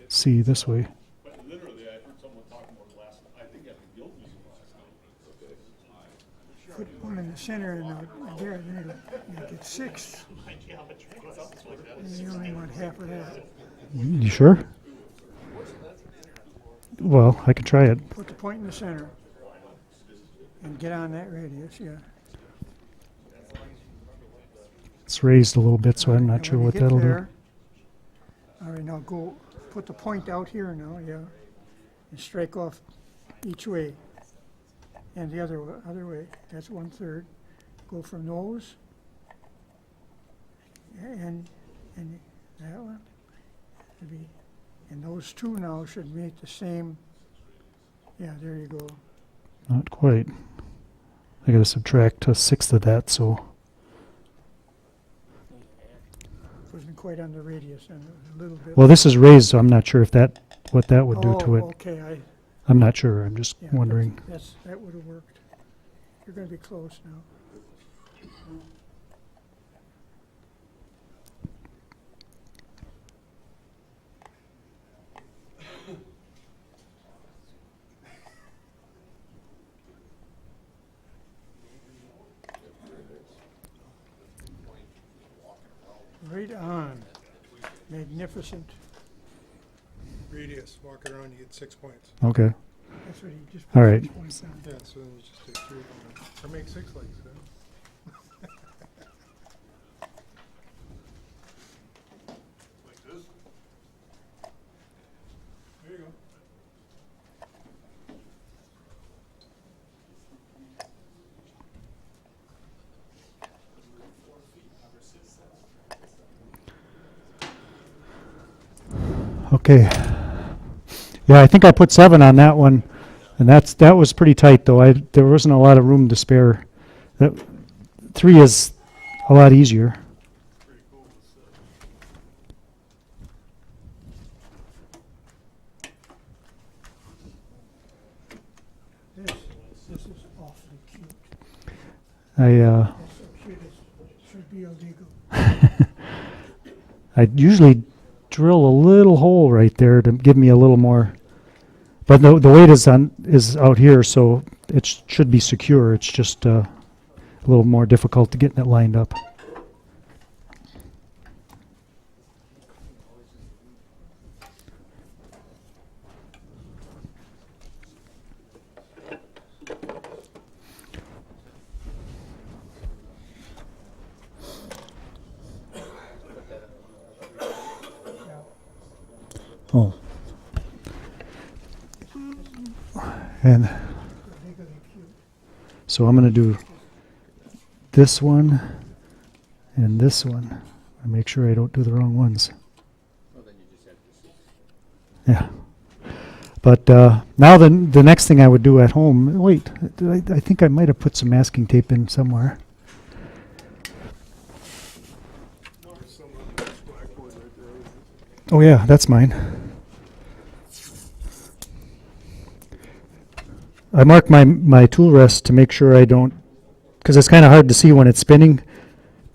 It's, see this way. but literally, I heard someone talking about it last, I think at the guild meeting last night. put one in the center and out there, then you'll get 6. And you only want half of that. You sure? Well, I could try it. Put the point in the center and get on that radius, yeah. It's raised a little bit, so I'm not And sure when you what get that'll do. there, all right, now go, put the point out here now, yeah, and strike off each way, and the other way. That's 1/3. Go from those, and that one, should be, and those two now should make the same. Yeah, there you go. Not quite. I gotta subtract a sixth of that, so Wasn't quite on the radius, and a little bit. well, this is raised, so I'm not sure if what that would do to it. Okay, I'm not sure. I'm just yeah, wondering. that would have worked. You're going to be close now. Right on. Magnificent. Radius, walk it around, you get 6 points. Okay. That's what he just All put right. 6 points on. Yeah, so then you just take 3 of them, or make 6 legs, huh? Like this? There you go. Okay. Yeah, I think I put 7 on that one, and that was pretty tight though. There wasn't a lot of room to spare. That 3 is a lot easier. Pretty cool. This is awfully cute. I That's so cute, it should be illegal. I usually drill a little hole right there to give me a little more. But the weight is out here, so it should be secure. It's just a little more difficult to getting it lined up. Oh. And so I'm going to do this one and this one. I make sure I don't do the wrong ones. Yeah. But now the next thing I would do at home, wait, I think I might have put some masking tape in somewhere. There's some on this blackboard right there. Oh yeah, that's mine. I mark my tool rest to make sure I don't, because it's kind of hard to see when it's spinning, to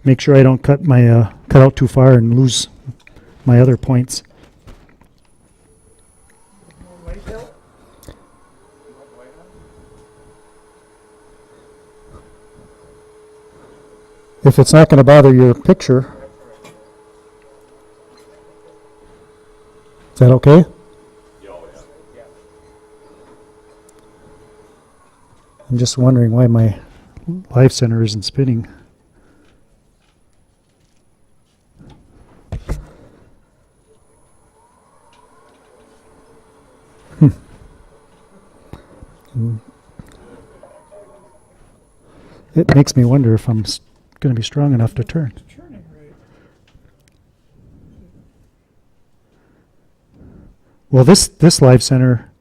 make sure I don't cut out too far and lose my other points. If it's not going to bother your picture. Is that okay? Yeah, oh, yeah. I'm just wondering why my live center isn't spinning. It makes me wonder if I'm going to be strong enough to turn. It's turning right. Well, this live center,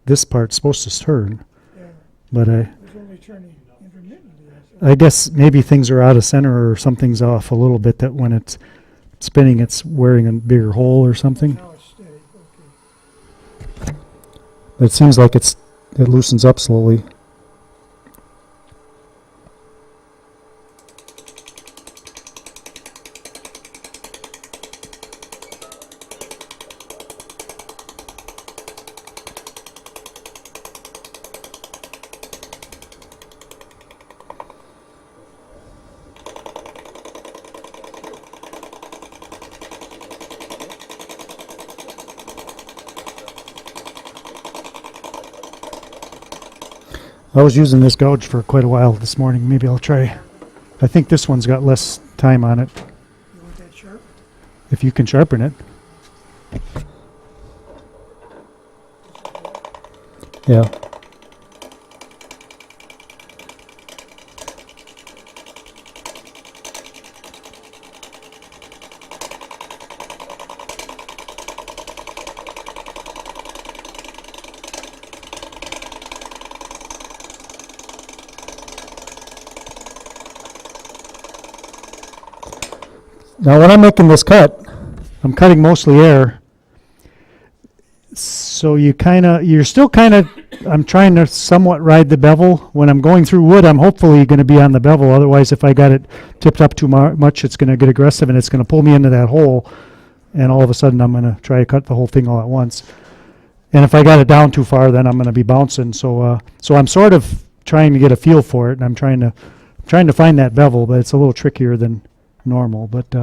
this part's supposed to turn, Yeah, but it's only turning intermittently. I guess maybe things are out of center or something's off a little bit, that when it's spinning, it's wearing a bigger hole or something. Now it's steady, okay. It seems like it loosens up slowly. I was using this gouge for quite a while this morning. Maybe I'll try. I think this one's got less time on it. You want that sharp? If you can sharpen it. Yeah. Now when I'm making this cut, I'm cutting mostly air. So you're still kind of, I'm trying to somewhat ride the bevel. When I'm going through wood, I'm hopefully going to be on the bevel. Otherwise, if I got it tipped up too much, it's going to get aggressive and it's going to pull me into that hole. And all of a sudden, I'm going to try to cut the whole thing all at once. And if I got it down too far, then I'm going to be bouncing. So I'm sort of trying to get a feel for it, and I'm trying to find that bevel, but it's a little trickier than normal. But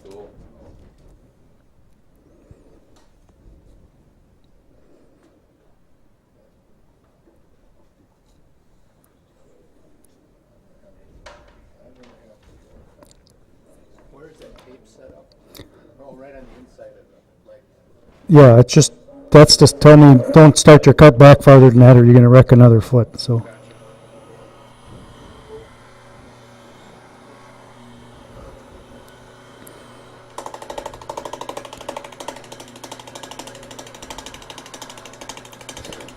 Cool. Where is that tape set up? Oh, right on the inside of the leg. yeah, that's just telling me don't start your cut back farther than that, or you're going to wreck another foot. So.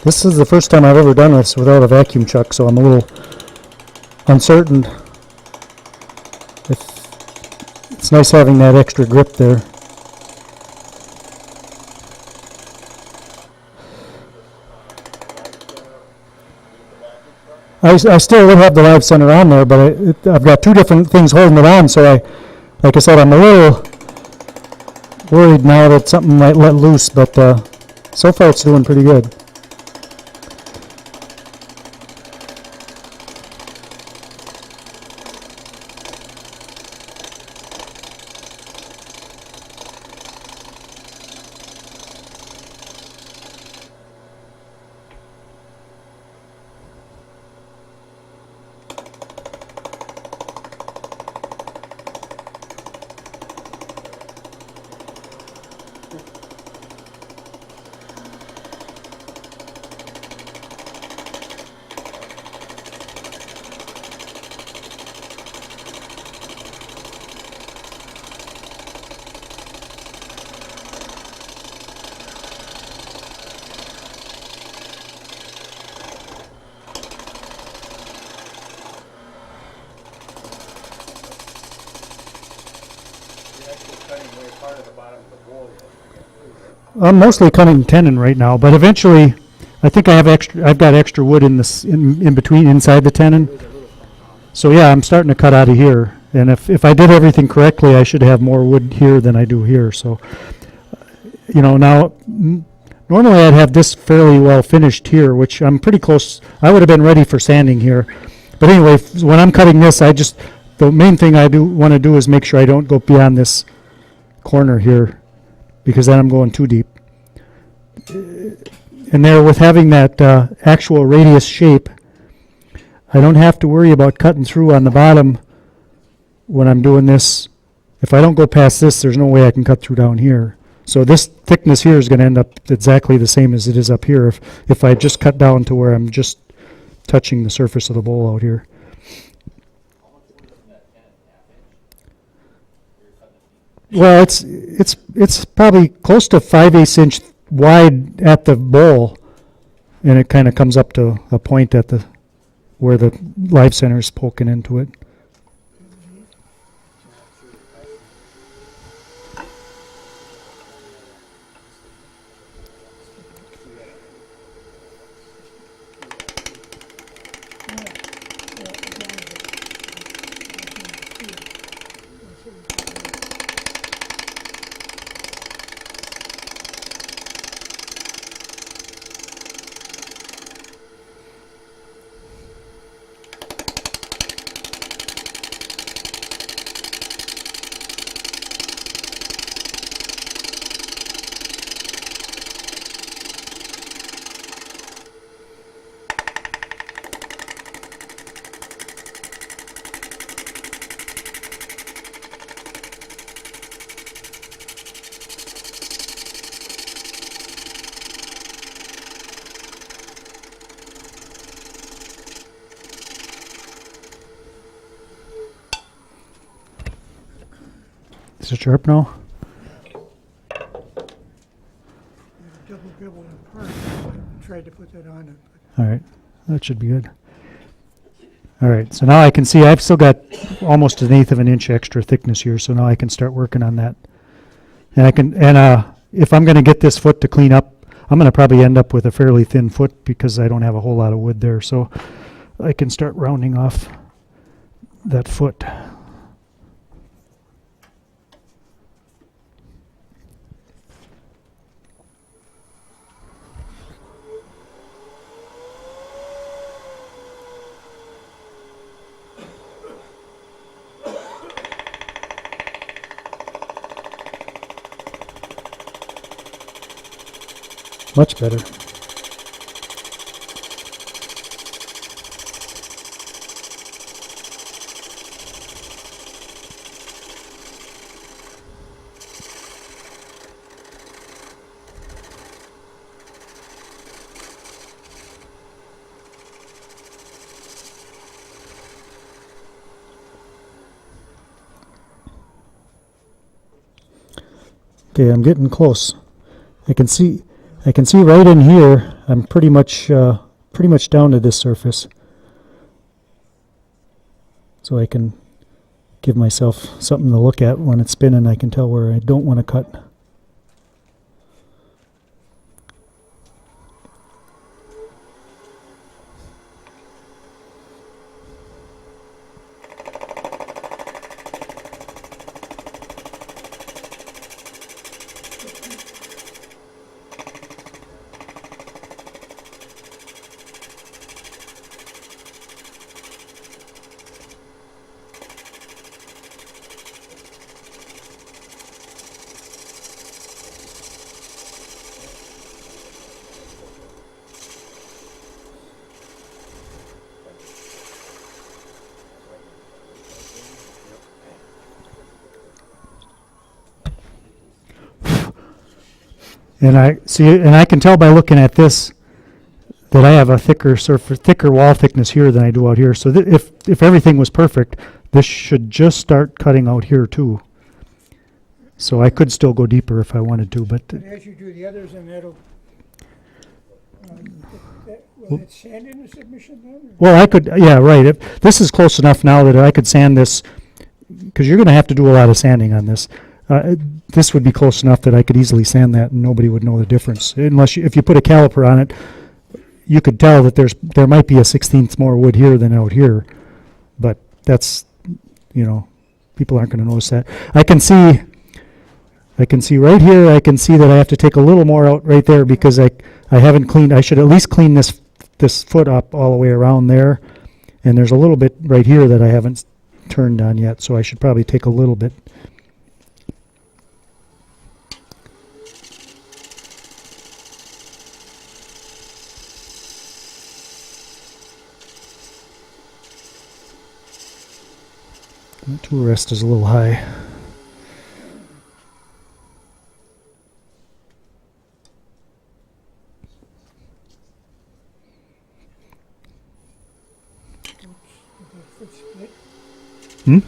This is the first time I've ever done this without a vacuum chuck, so I'm a little uncertain. It's nice having that extra grip there. I still would have the live center on there, but I've got two different things holding it on, so like I said, I'm a little worried now that something might let loose, but so far it's doing pretty good. You're actually cutting away part of the bottom of the bowl. I'm mostly cutting tenon right now, but eventually, I think I've got extra wood in this in between inside the tenon. So yeah, I'm starting to cut out of here, and if I did everything correctly, I should have more wood here than I do here. So, now normally I'd have this fairly well finished here, which I'm pretty close. I would have been ready for sanding here, but anyway, when I'm cutting this, the main thing I do want to do is make sure I don't go beyond this corner here, because then I'm going too deep. And there, with having that actual radius shape, I don't have to worry about cutting through on the bottom when I'm doing this. If I don't go past this, there's no way I can cut through down here. So this thickness here is going to end up exactly the same as it is up here if I just cut down to where I'm just touching the surface of the bowl out here. Well, it's probably close to 5/8 inch wide at the bowl, and it kind of comes up to a point at where the live center is poking into it. Is it sharp now? Double bevel in part. I tried to put that on it. All right, that should be good. All right, so now I can see I've still got almost 1/8 of an inch extra thickness here, so now I can start working on that. And if I'm going to get this foot to clean up, I'm going to probably end up with a fairly thin foot because I don't have a whole lot of wood there, so I can start rounding off that foot. Much better. Okay, I'm getting close. I can see right in here, I'm pretty much down to this surface. So I can give myself something to look at when it's spinning. I can tell where I don't want to cut. And I can tell by looking at this that I have a thicker wall thickness here than I do out here. So if everything was perfect, this should just start cutting out here too. So I could still go deeper if I wanted to, but But as you do the others, and that'll, will it sand in the submission then? Or? well, I could, yeah, right. This is close enough now that I could sand this, because you're going to have to do a lot of sanding on this. This would be close enough that I could easily sand that and nobody would know the difference. Unless if you put a caliper on it, you could tell that there might be a 1/16 more wood here than out here, but that's, people aren't going to notice that. I can see right here, I can see that I have to take a little more out right there because I haven't cleaned, I should at least clean this foot up all the way around there. And there's a little bit right here that I haven't turned on yet, so I should probably take a little bit. The tool rest is a little high. Foot split. Hmm?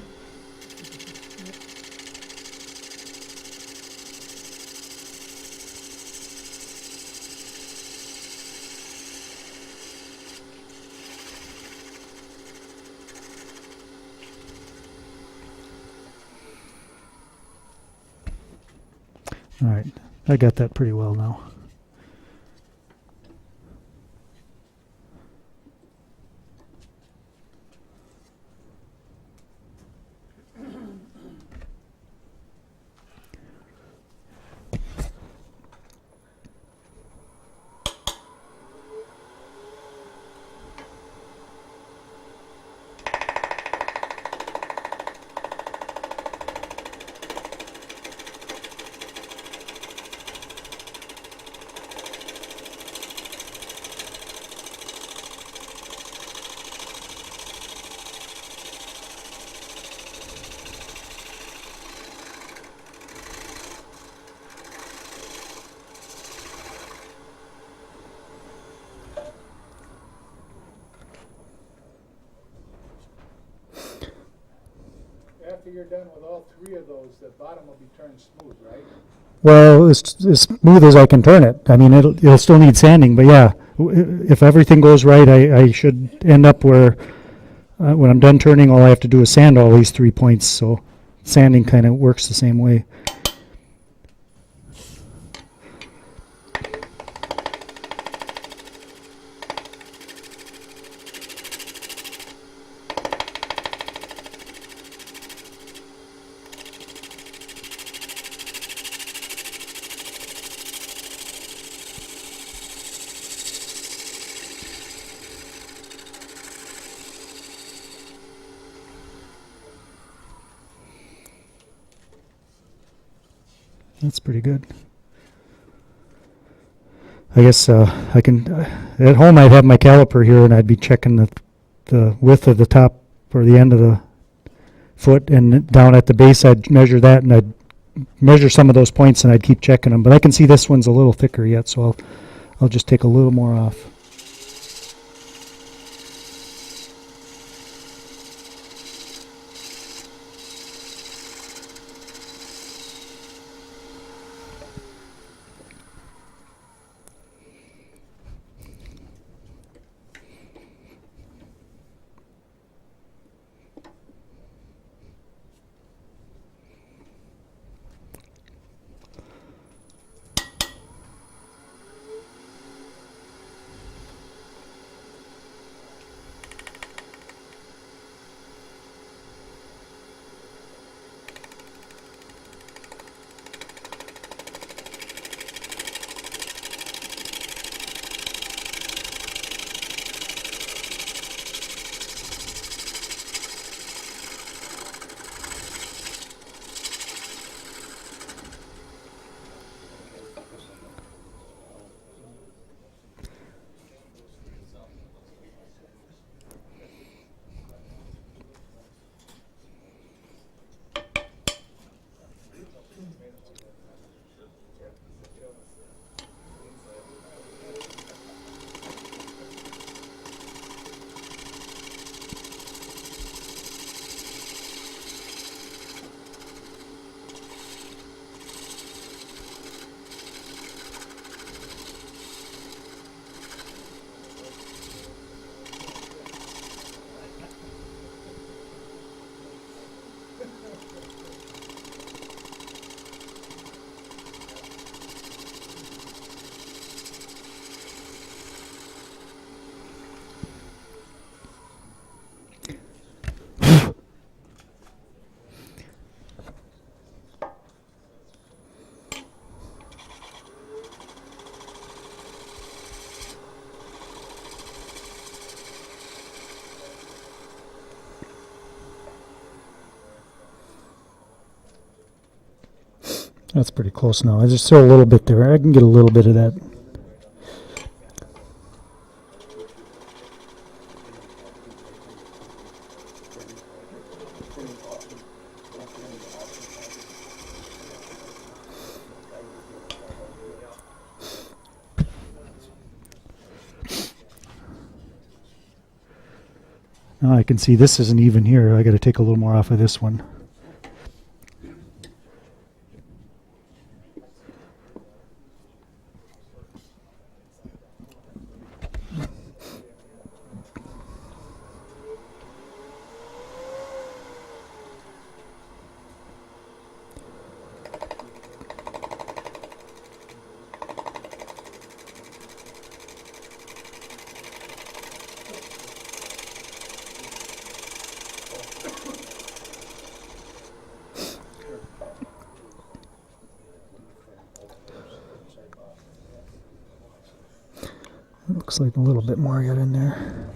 All right, I got that pretty well now. After you're done with all three of those, the bottom will be turned smooth, right? Well, as smooth as I can turn it. I mean, it'll still need sanding, but yeah, if everything goes right, I should end up where when I'm done turning, all I have to do is sand all these 3 points. So sanding kind of works the same way. That's pretty good. I guess I can, at home I'd have my caliper here and I'd be checking the width of the top or the end of the foot, and down at the base I'd measure that and I'd measure some of those points and I'd keep checking them. But I can see this one's a little thicker yet, so I'll just take a little more off. That's pretty close now. I just throw a little bit there. I can get a little bit of that. Now I can see this isn't even here. I got to take a little more off of this one. Looks like a little bit more I got in there.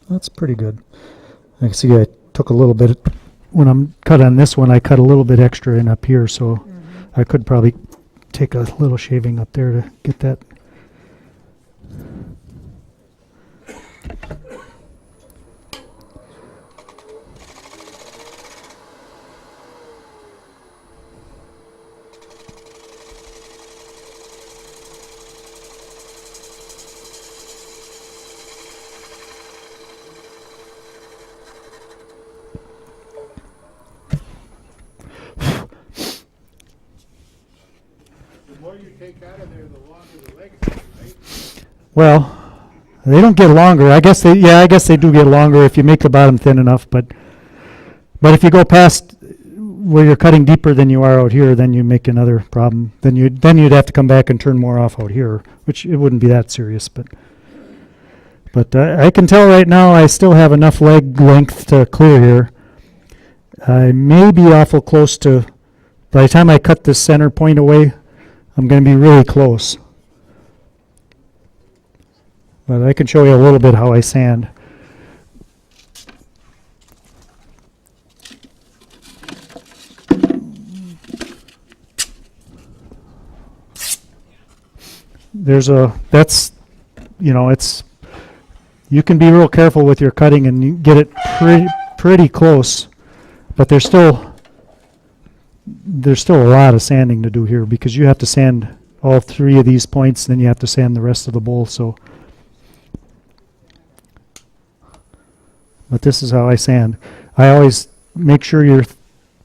That's pretty good. I can see I took a little bit, when I'm cut on this one, I cut a little bit extra in up here, so I could probably take a little shaving up there to get that. The more you take out of there, the longer the legs get, right? Well, they don't get longer. I guess they do get longer if you make the bottom thin enough, but if you go past where you're cutting deeper than you are out here, then you make another problem. Then you'd have to come back and turn more off out here, which it wouldn't be that serious, but I can tell right now I still have enough leg length to clear here. I may be awful close to, by the time I cut this center point away, I'm going to be really close. But I can show you a little bit how I sand. You can be real careful with your cutting and you get it pretty close, but there's still a lot of sanding to do here because you have to sand all three of these points, then you have to sand the rest of the bowl. So, but this is how I sand. I always make sure your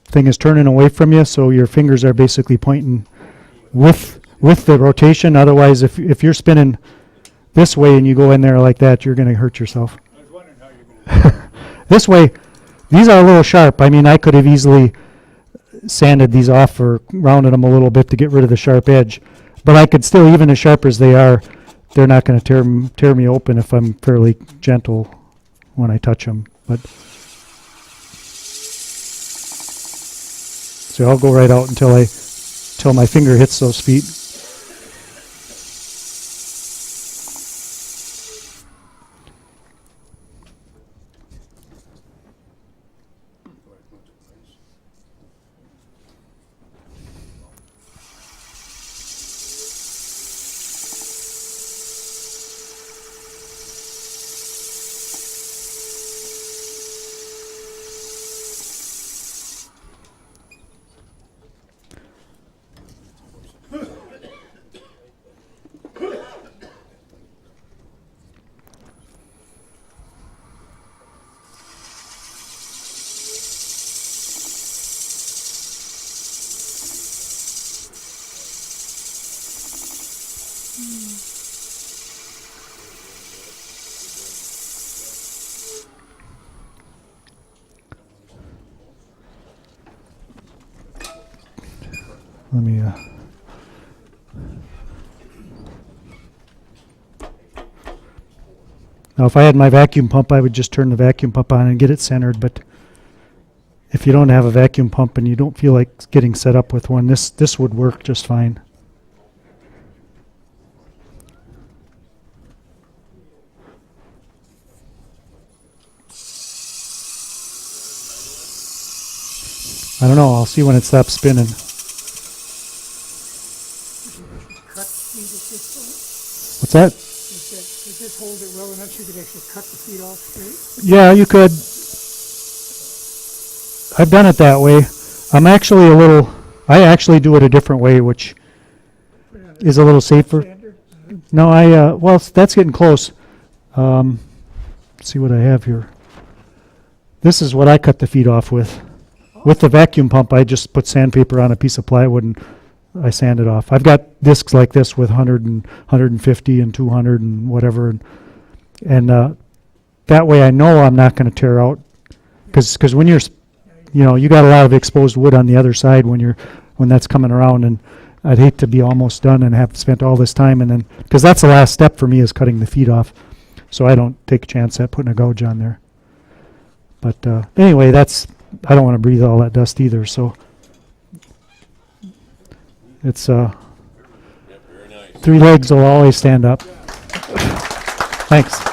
thing is turning away from you, so your fingers are basically pointing with the rotation. Otherwise, if you're spinning this way and you go in there like that, you're going to hurt yourself. I was wondering how you're going to. This way, these are a little sharp. I mean, I could have easily sanded these off or rounded them a little bit to get rid of the sharp edge. But I could still, even as sharp as they are, they're not going to tear me open if I'm fairly gentle when I touch them. But so I'll go right out until my finger hits those feet. Let me Now, if I had my vacuum pump, I would just turn the vacuum pump on and get it centered, but if you don't have a vacuum pump and you don't feel like getting set up with one, this would work just fine. I don't know, I'll see when it stops spinning. Cut feed at this What's that? point? Does this hold it well enough so you could actually cut the feet off straight? Yeah, you could. I've done it that way. I actually do it a different way, which Put it on is a little safer. sander? No, well, that's getting close. Let's see what I have here. This is what I cut the feet off with. With the vacuum pump, I just put sandpaper on a piece of plywood and I sand it off. I've got discs like this with 100 and 150 and 200 and whatever. And that way I know I'm not going to tear out. Because when you're, you got a lot of exposed wood on the other side when that's coming around. And I'd hate to be almost done and have spent all this time. And then, because that's the last step for me is cutting the feet off. So I don't take a chance at putting a gouge on there. But anyway, I don't want to breathe all that dust either, so it's Yep, very nice. 3 legs will always stand up. Thanks.